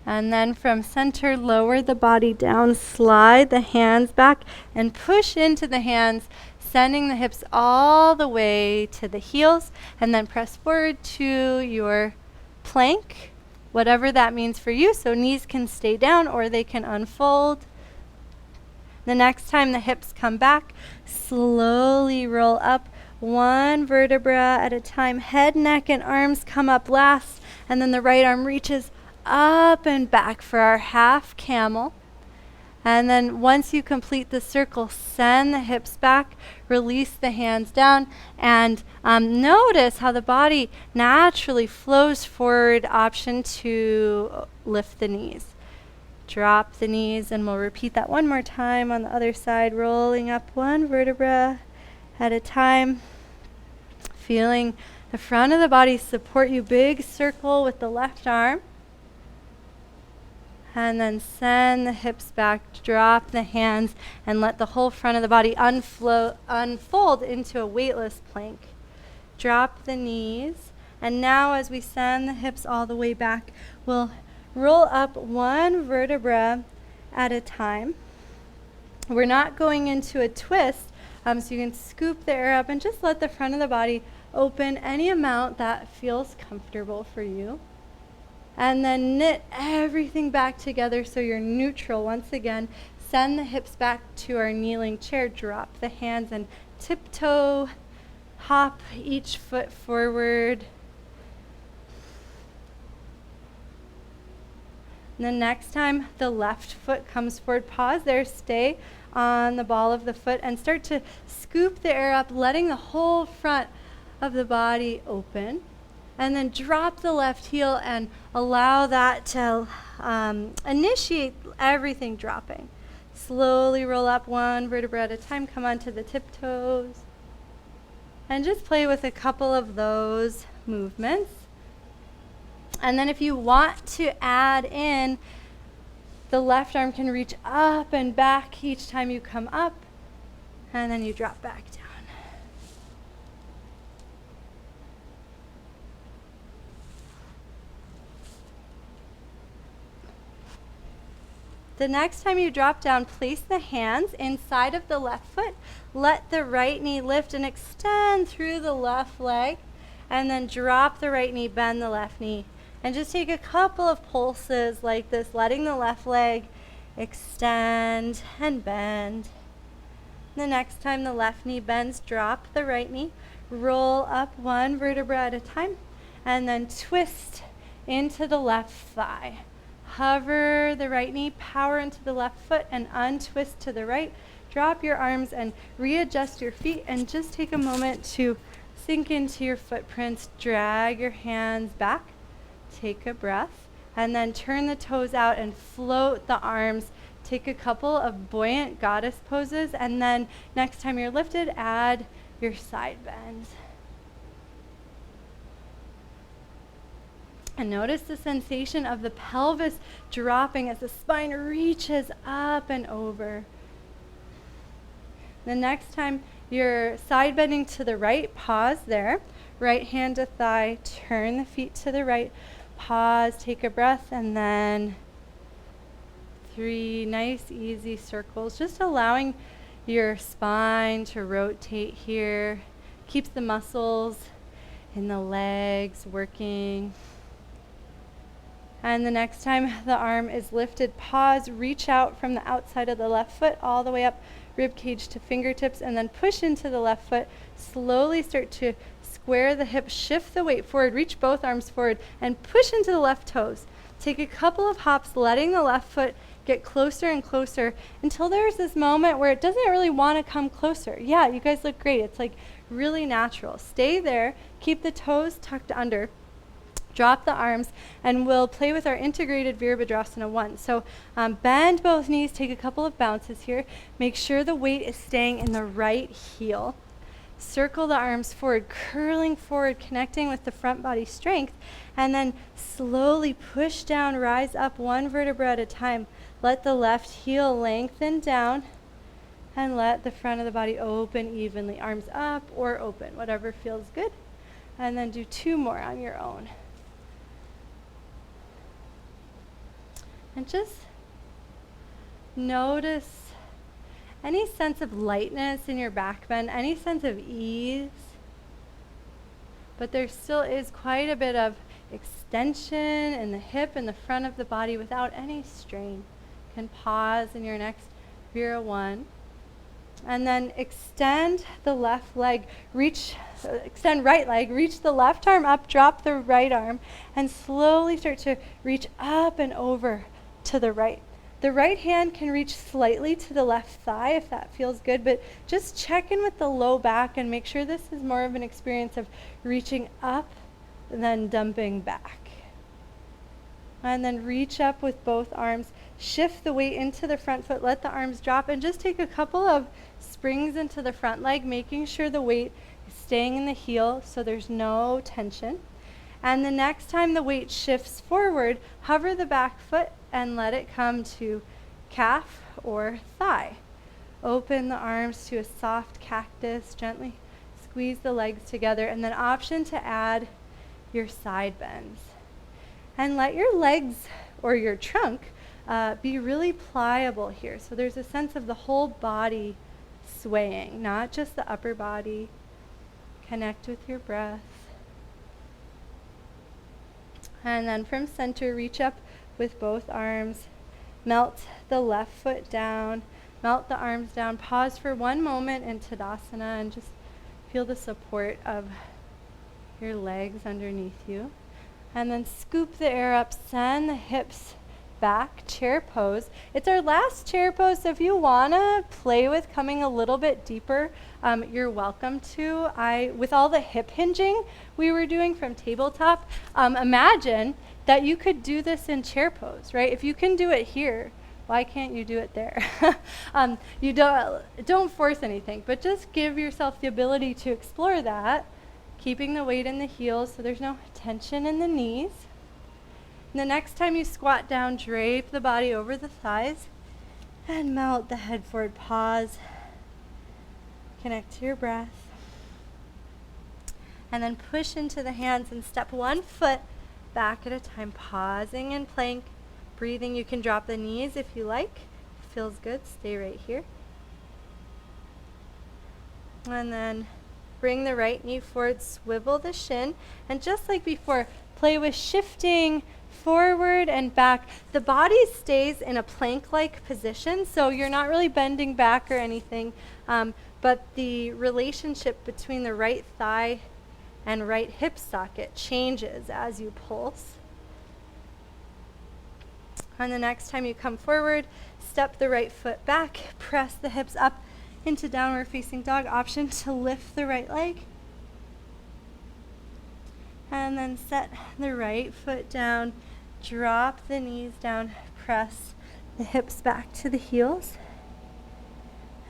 And then from center, lower the body down, slide the hands back, and push into the hands, sending the hips all the way to the heels, and then press forward to your plank, whatever that means for you. So knees can stay down or they can unfold. The next time the hips come back, slowly roll up one vertebra at a time. Head, neck, and arms come up last, and then the right arm reaches up and back for our half camel. And then once you complete the circle, send the hips back, release the hands down, and notice how the body naturally flows forward. Option to lift the knees. Drop the knees, and we'll repeat that one more time on the other side, rolling up one vertebra at a time. Feeling the front of the body support you. Big circle with the left arm. And then send the hips back, drop the hands, and let the whole front of the body unfold into a weightless plank. Drop the knees. And now as we send the hips all the way back, we'll roll up one vertebra at a time. We're not going into a twist, so you can scoop the air up and just let the front of the body open any amount that feels comfortable for you. And then knit everything back together so you're neutral. Once again, send the hips back to our kneeling chair. Drop the hands and tiptoe, hop each foot forward. And the next time the left foot comes forward, pause there, stay on the ball of the foot and start to scoop the air up, letting the whole front of the body open. And then drop the left heel and allow that to initiate everything dropping. Slowly roll up one vertebra at a time, come onto the tiptoes. And just play with a couple of those movements. And then if you want to add in, the left arm can reach up and back each time you come up, and then you drop back down. The next time you drop down, place the hands inside of the left foot. Let the right knee lift and extend through the left leg, and then drop the right knee, bend the left knee. And just take a couple of pulses like this, letting the left leg extend and bend. The next time the left knee bends, drop the right knee, roll up one vertebra at a time, and then twist into the left thigh. Hover the right knee, power into the left foot, and untwist to the right. Drop your arms and readjust your feet, and just take a moment to sink into your footprints. Drag your hands back. Take a breath, and then turn the toes out and float the arms. Take a couple of buoyant goddess poses, and then next time you're lifted, add your side bends. And notice the sensation of the pelvis dropping as the spine reaches up and over. The next time you're side bending to the right, pause there. Right hand to thigh, turn the feet to the right, pause, take a breath, and then 3 nice easy circles, just allowing your spine to rotate here. Keeps the muscles in the legs working. And the next time the arm is lifted, pause, reach out from the outside of the left foot all the way up, rib cage to fingertips, and then push into the left foot. Slowly start to square the hips, shift the weight forward, reach both arms forward, and push into the left toes. Take a couple of hops, letting the left foot get closer and closer until there's this moment where it doesn't really want to come closer. Yeah, you guys look great. It's like really natural. Stay there, keep the toes tucked under. Drop the arms, and we'll play with our integrated virabhadrasana 1. So bend both knees, take a couple of bounces here. Make sure the weight is staying in the right heel. Circle the arms forward, curling forward, connecting with the front body strength, and then slowly push down, rise up one vertebra at a time. Let the left heel lengthen down, and let the front of the body open evenly. Arms up or open, whatever feels good. And then do 2 more on your own. And just notice any sense of lightness in your back bend, any sense of ease. But there still is quite a bit of extension in the hip and the front of the body without any strain. You can pause in your next Vira 1. And then extend the left leg, extend right leg, reach the left arm up, drop the right arm, and slowly start to reach up and over to the right. The right hand can reach slightly to the left thigh if that feels good, but just check in with the low back and make sure this is more of an experience of reaching up and then dumping back. And then reach up with both arms, shift the weight into the front foot, let the arms drop, and just take a couple of springs into the front leg, making sure the weight is staying in the heel so there's no tension. And the next time the weight shifts forward, hover the back foot and let it come to calf or thigh. Open the arms to a soft cactus, gently squeeze the legs together, and then option to add your side bends. And let your legs or your trunk be really pliable here. So there's a sense of the whole body swaying, not just the upper body. Connect with your breath. And then from center, reach up with both arms. Melt the left foot down. Melt the arms down. Pause for 1 moment in Tadasana and just feel the support of your legs underneath you. And then scoop the air up. Send the hips back chair pose. It's our last chair pose, so if you want to play with coming a little bit deeper, you're welcome to. With all the hip hinging we were doing from tabletop, imagine that you could do this in chair pose, right? If you can do it here, why can't you do it there? You don't force anything, but just give yourself the ability to explore that, keeping the weight in the heels so there's no tension in the knees. And the next time you squat down, drape the body over the thighs and melt the head forward. Pause. Connect to your breath. And then push into the hands and step one foot back at a time, pausing in plank. Breathing, you can drop the knees if you like. Feels good, stay right here. And then bring the right knee forward, swivel the shin, and just like before, play with shifting forward and back. The body stays in a plank-like position, so you're not really bending back or anything, but the relationship between the right thigh and right hip socket changes as you pulse. And the next time you come forward, step the right foot back, press the hips up into downward facing dog. Option to lift the right leg. And then set the right foot down, drop the knees down, press the hips back to the heels.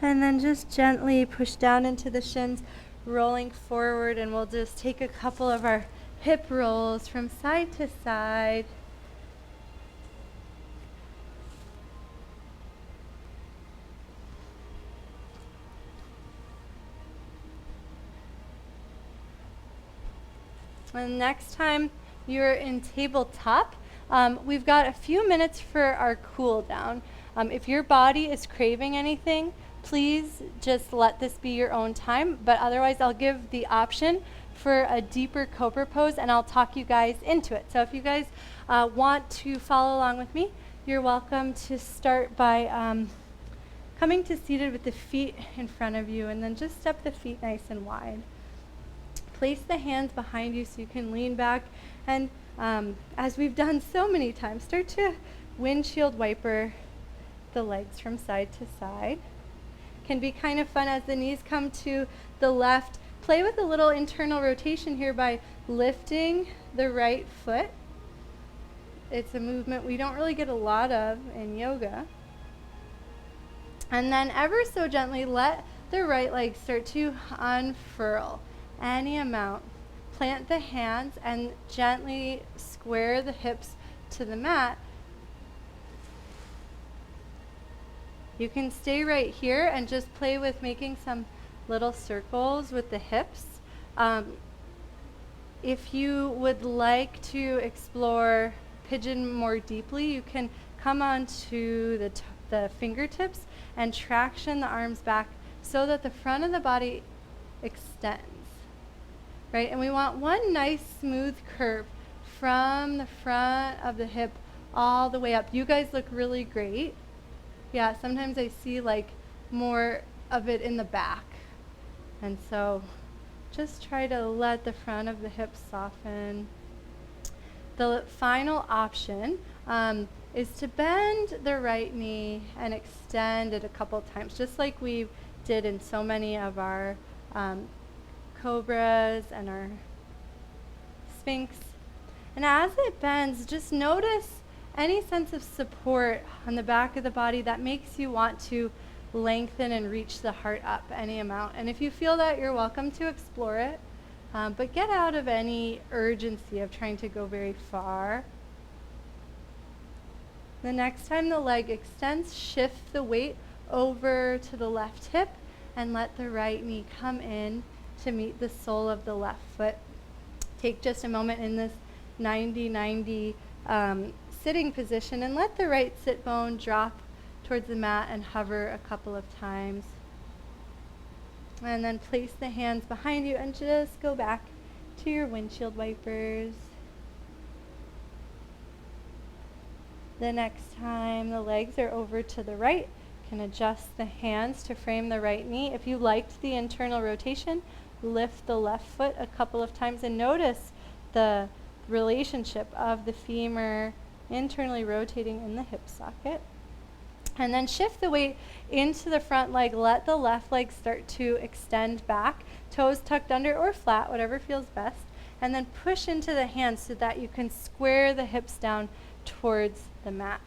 And then just gently push down into the shins, rolling forward, and we'll just take a couple of our hip rolls from side to side. And next time you're in tabletop, we've got a few minutes for our cool down. If your body is craving anything, please just let this be your own time, but otherwise I'll give the option for a deeper cobra pose and I'll talk you guys into it. So if you guys want to follow along with me, you're welcome to start by coming to seated with the feet in front of you, and then just step the feet nice and wide. Place the hands behind you so you can lean back, and as we've done so many times, start to windshield wiper the legs from side to side. Can be kind of fun as the knees come to the left. Play with a little internal rotation here by lifting the right foot. It's a movement we don't really get a lot of in yoga. And then ever so gently let the right leg start to unfurl. Any amount. Plant the hands and gently square the hips to the mat. You can stay right here and just play with making some little circles with the hips. If you would like to explore pigeon more deeply, you can come onto the fingertips and traction the arms back so that the front of the body extends. Right, and we want one nice smooth curve from the front of the hip all the way up. You guys look really great. Yeah, sometimes I see like more of it in the back. And so just try to let the front of the hip soften. The final option is to bend the right knee and extend it a couple times, just like we did in so many of our cobras and our Sphinx. And as it bends, just notice any sense of support on the back of the body that makes you want to lengthen and reach the heart up any amount. And if you feel that, you're welcome to explore it, but get out of any urgency of trying to go very far. The next time the leg extends, shift the weight over to the left hip and let the right knee come in to meet the sole of the left foot. Take just a moment in this 90-90 sitting position and let the right sit bone drop towards the mat and hover a couple of times. And then place the hands behind you and just go back to your windshield wipers. The next time the legs are over to the right, you can adjust the hands to frame the right knee. If you liked the internal rotation, lift the left foot a couple of times and notice the relationship of the femur internally rotating in the hip socket. And then shift the weight into the front leg. Let the left leg start to extend back, toes tucked under or flat, whatever feels best. And then push into the hands so that you can square the hips down towards the mat.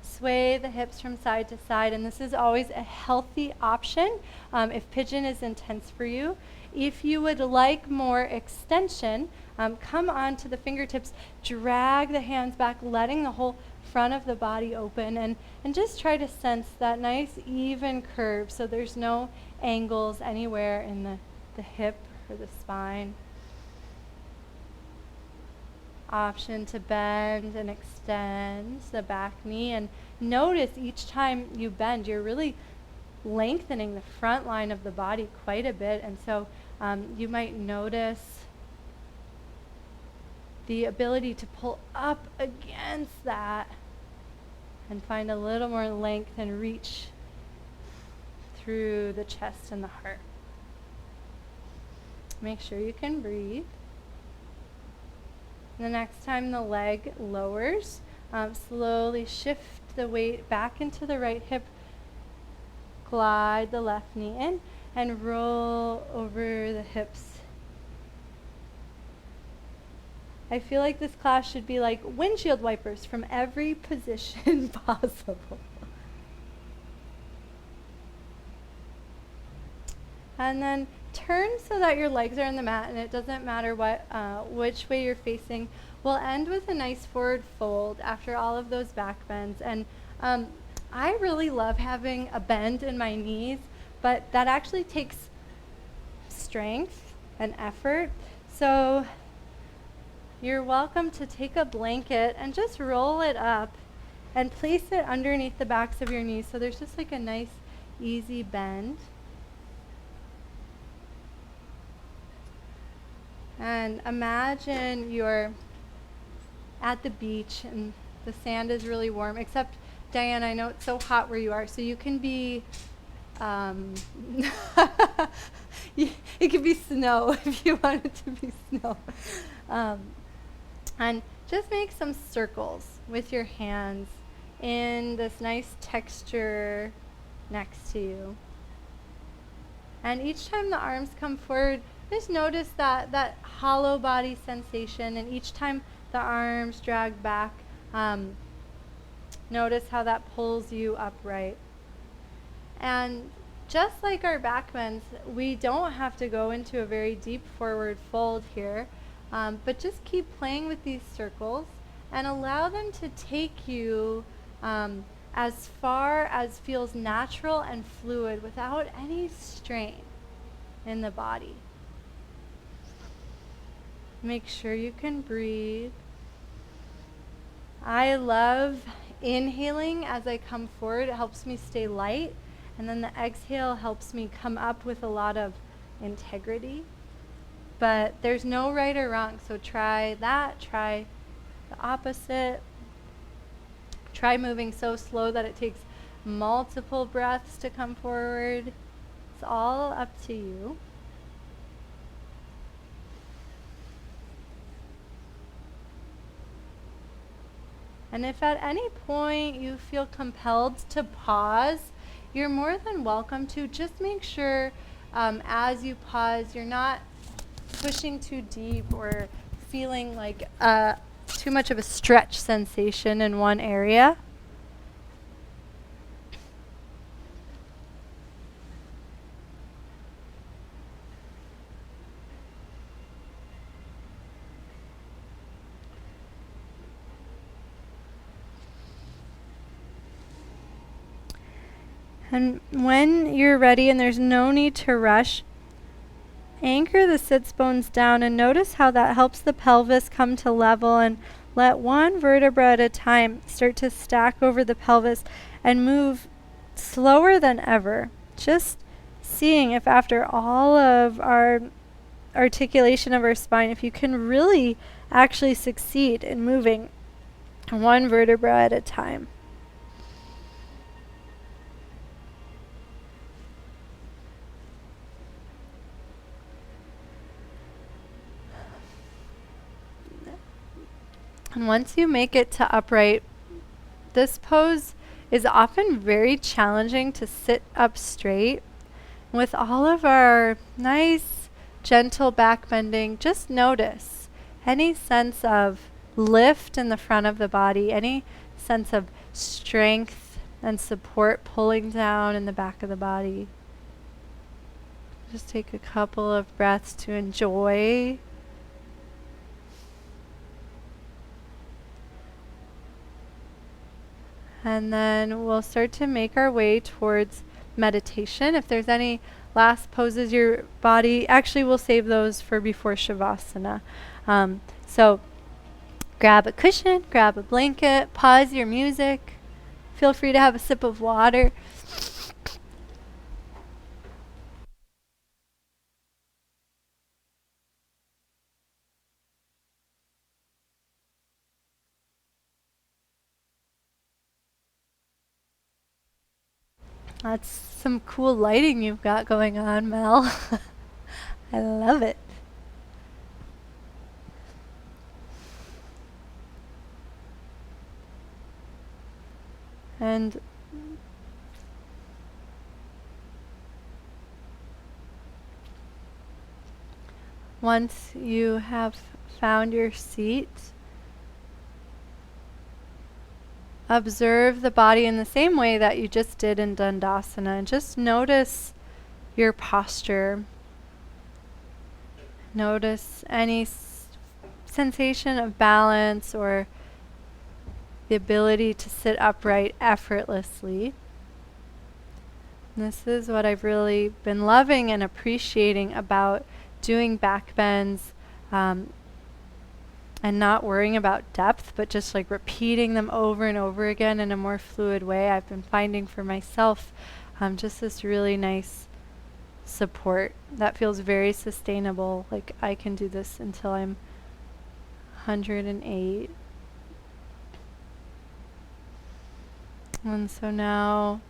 Sway the hips from side to side, and this is always a healthy option if pigeon is intense for you. If you would like more extension, come onto the fingertips, drag the hands back, letting the whole front of the body open, and just try to sense that nice even curve so there's no angles anywhere in the hip or the spine. Option to bend and extend the back knee, and notice each time you bend, you're really lengthening the front line of the body quite a bit, and so you might notice the ability to pull up against that and find a little more length and reach through the chest and the heart. Make sure you can breathe. The next time the leg lowers, slowly shift the weight back into the right hip, glide the left knee in, and roll over the hips. I feel like this class should be like windshield wipers from every position possible. And then turn so that your legs are on the mat, and it doesn't matter which way you're facing. We'll end with a nice forward fold after all of those back bends. And I really love having a bend in my knees, but that actually takes strength and effort. So you're welcome to take a blanket and just roll it up and place it underneath the backs of your knees so there's just like a nice easy bend. And imagine you're at the beach and the sand is really warm, except Diane, I know it's so hot where you are, so you can be, it could be snow if you want it to be snow. And just make some circles with your hands in this nice texture next to you. And each time the arms come forward, just notice that hollow body sensation, and each time the arms drag back, notice how that pulls you upright. And just like our back bends, we don't have to go into a very deep forward fold here, but just keep playing with these circles and allow them to take you as far as feels natural and fluid without any strain in the body. Make sure you can breathe. I love inhaling as I come forward. It helps me stay light. And then the exhale helps me come up with a lot of integrity. But there's no right or wrong. So try that. Try the opposite. Try moving so slow that it takes multiple breaths to come forward. It's all up to you. And if at any point you feel compelled to pause, you're more than welcome to. Just make sure as you pause, you're not pushing too deep or feeling like too much of a stretch sensation in one area. And when you're ready, and there's no need to rush, anchor the sits bones down and notice how that helps the pelvis come to level, and let one vertebra at a time start to stack over the pelvis and move slower than ever. Just seeing if after all of our articulation of our spine, if you can really actually succeed in moving one vertebra at a time. And once you make it to upright, this pose is often very challenging to sit up straight. With all of our nice, gentle back bending, just notice any sense of lift in the front of the body, any sense of strength and support pulling down in the back of the body. Just take a couple of breaths to enjoy. And then we'll start to make our way towards meditation. If there's any last poses your body, actually we'll save those for before Savasana. So grab a cushion, grab a blanket, pause your music. Feel free to have a sip of water. That's some cool lighting you've got going on, Mel. I love it. And once you have found your seat, observe the body in the same way that you just did in Dandasana, and just notice your posture. Notice any sensation of balance or the ability to sit upright effortlessly. And this is what I've really been loving and appreciating about doing back bends, and not worrying about depth, but just like repeating them over and over again in a more fluid way. I've been finding for myself just this really nice support that feels very sustainable. Like I can do this until I'm 108. And so now,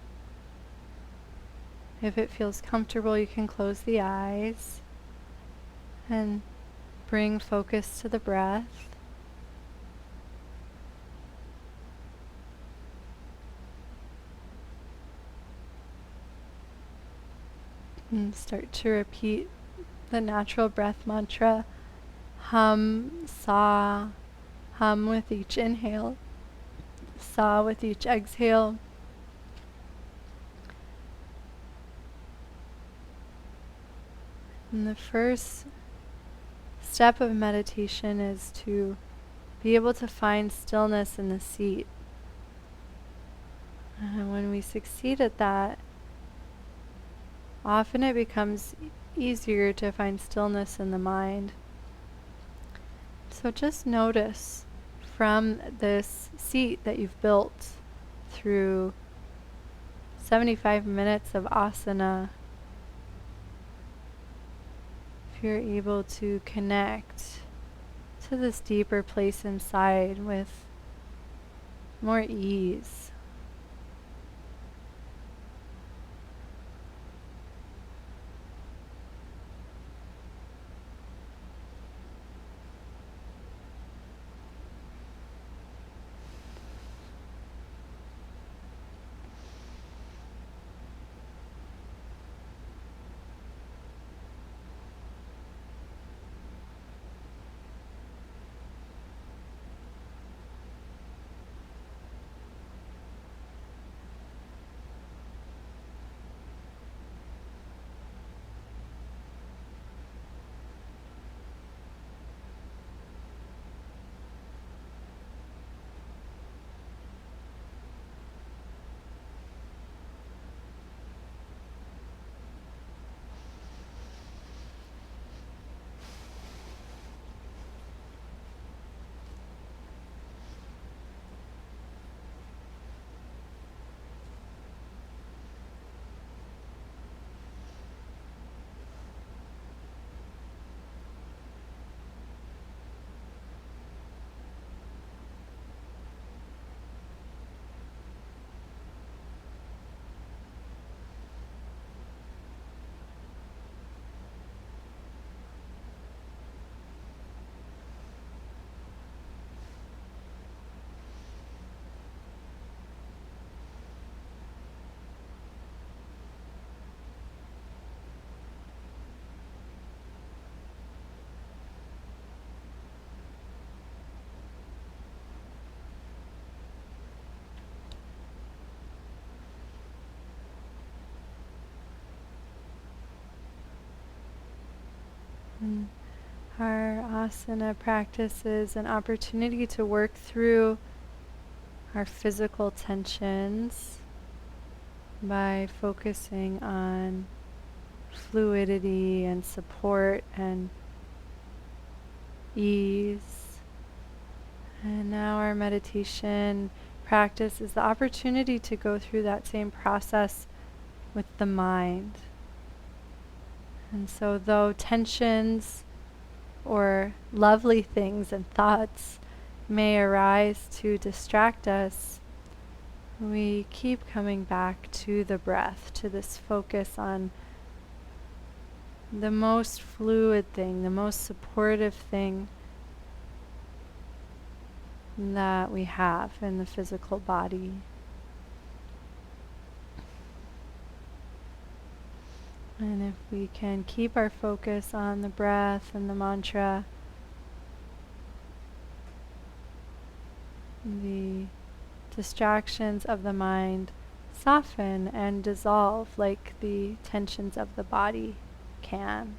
if it feels comfortable, you can close the eyes and bring focus to the breath. And start to repeat the natural breath mantra. Hum, sa, hum with each inhale, sa with each exhale. And the first step of meditation is to be able to find stillness in the seat. And when we succeed at that, often it becomes easier to find stillness in the mind. So just notice from this seat that you've built through 75 minutes of asana, if you're able to connect to this deeper place inside with more ease. And our asana practice is an opportunity to work through our physical tensions by focusing on fluidity and support and ease. And now our meditation practice is the opportunity to go through that same process with the mind. And so though tensions or lovely things and thoughts may arise to distract us, we keep coming back to the breath, to this focus on the most fluid thing, the most supportive thing that we have in the physical body. And if we can keep our focus on the breath and the mantra, the distractions of the mind soften and dissolve like the tensions of the body can.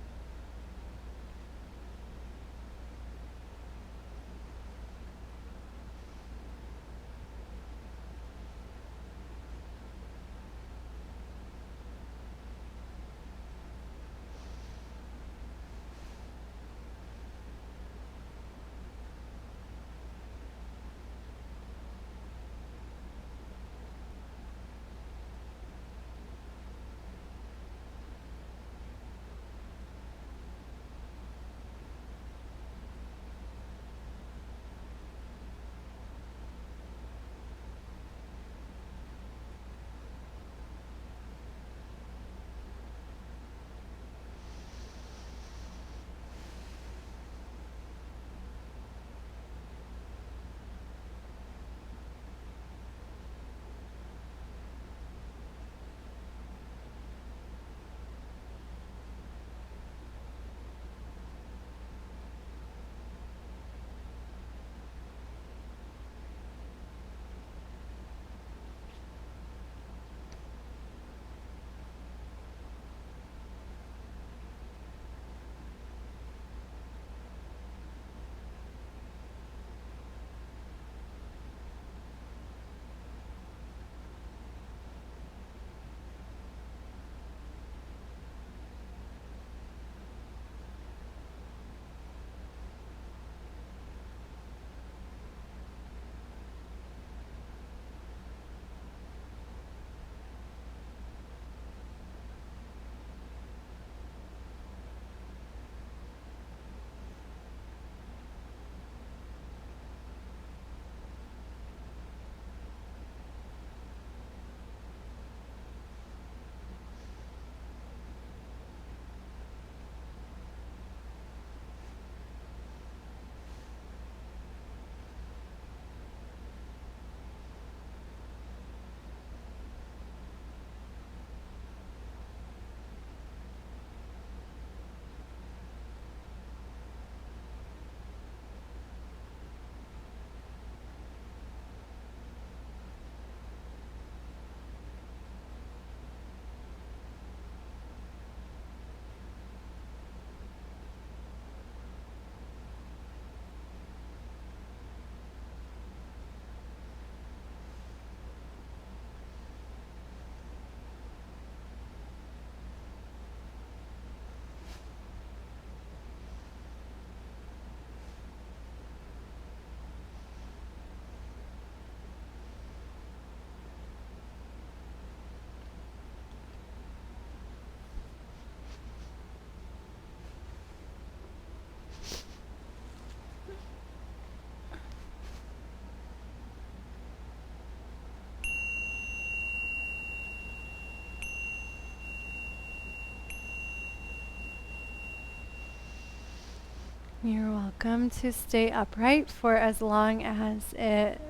You're welcome to stay upright for as long as it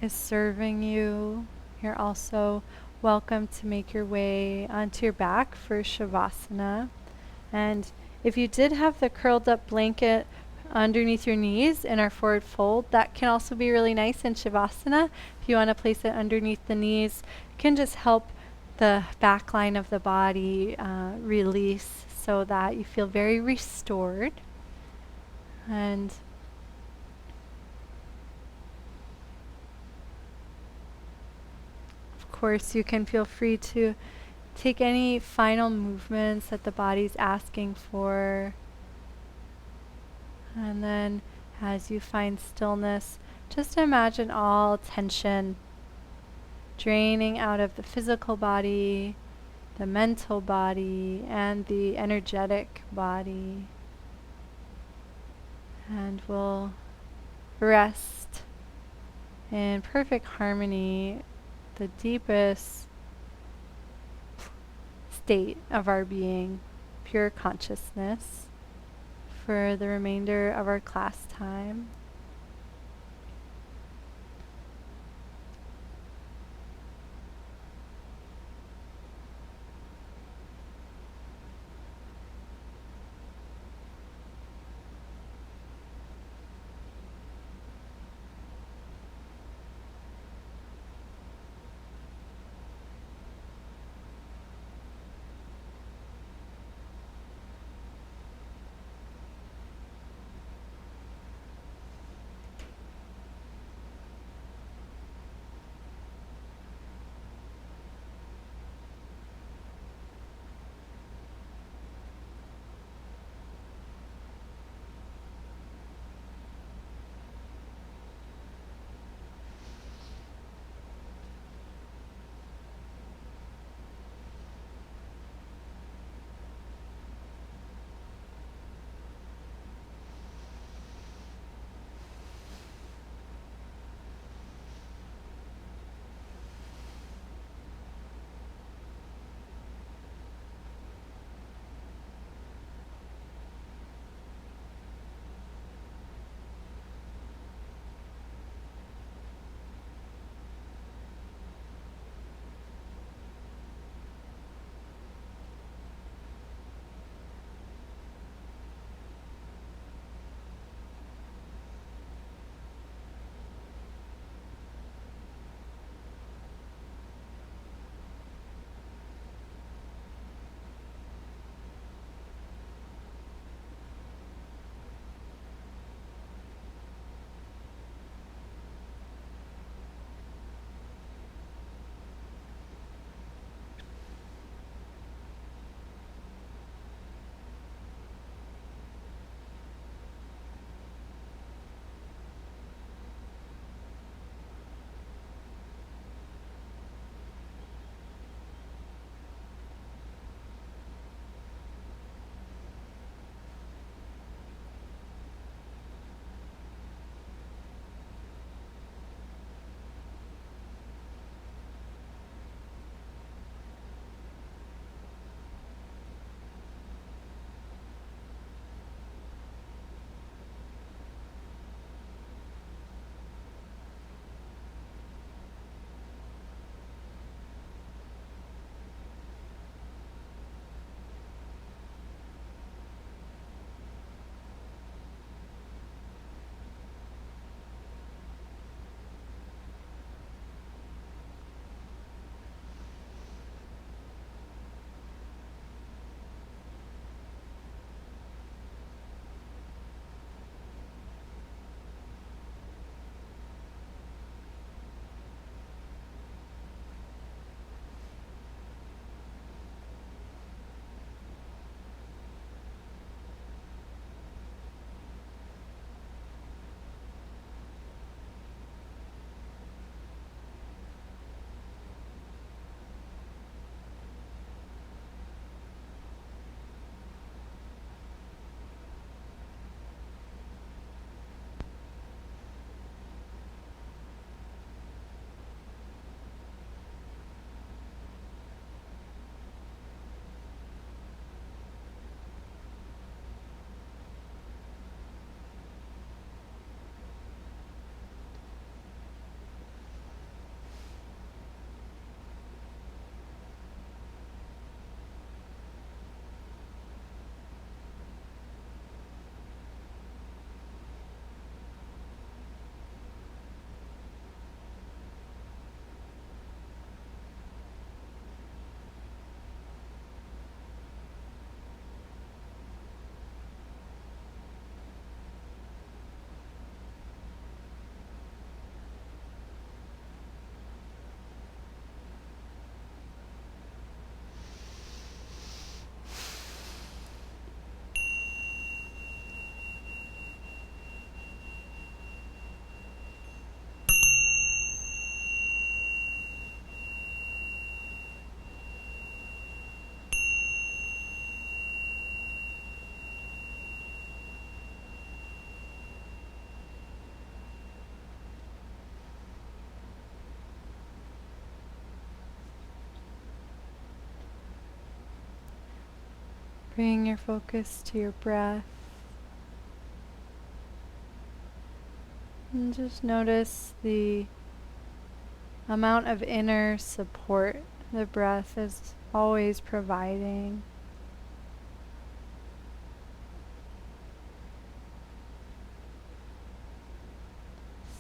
is serving you. You're also welcome to make your way onto your back for Savasana. And if you did have the curled up blanket underneath your knees in our forward fold, that can also be really nice in Savasana. If you want to place it underneath the knees, it can just help the back line of the body release so that you feel very restored. And of course, you can feel free to take any final movements that the body's asking for. And then as you find stillness, just imagine all tension draining out of the physical body, the mental body, and the energetic body. And we'll rest in perfect harmony, the deepest state of our being, pure consciousness, for the remainder of our class time. Bring your focus to your breath. And just notice the amount of inner support the breath is always providing.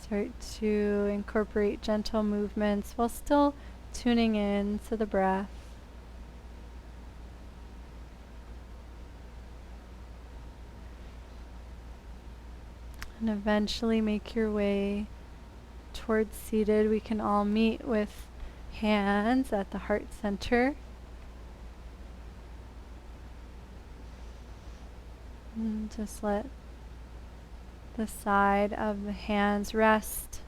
Start to incorporate gentle movements while still tuning in to the breath. And eventually make your way towards seated. We can all meet with hands at the heart center. And just let the side of the hands rest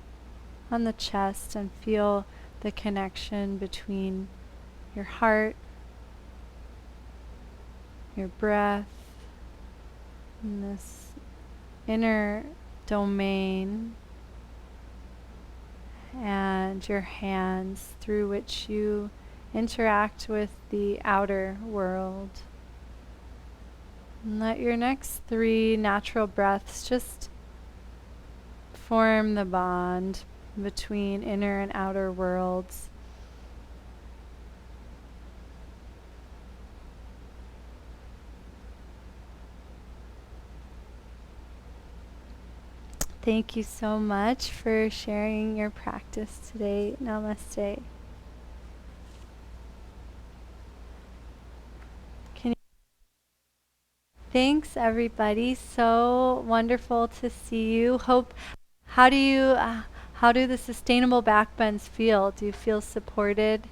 on the chest and feel the connection between your heart, your breath, and this inner domain, and your hands through which you interact with the outer world. And let your next 3 natural breaths just form the bond between inner and outer worlds. Thank you so much for sharing your practice today. Namaste. Thanks, everybody. So wonderful to see you. How do the sustainable backbends feel? Do you feel supported?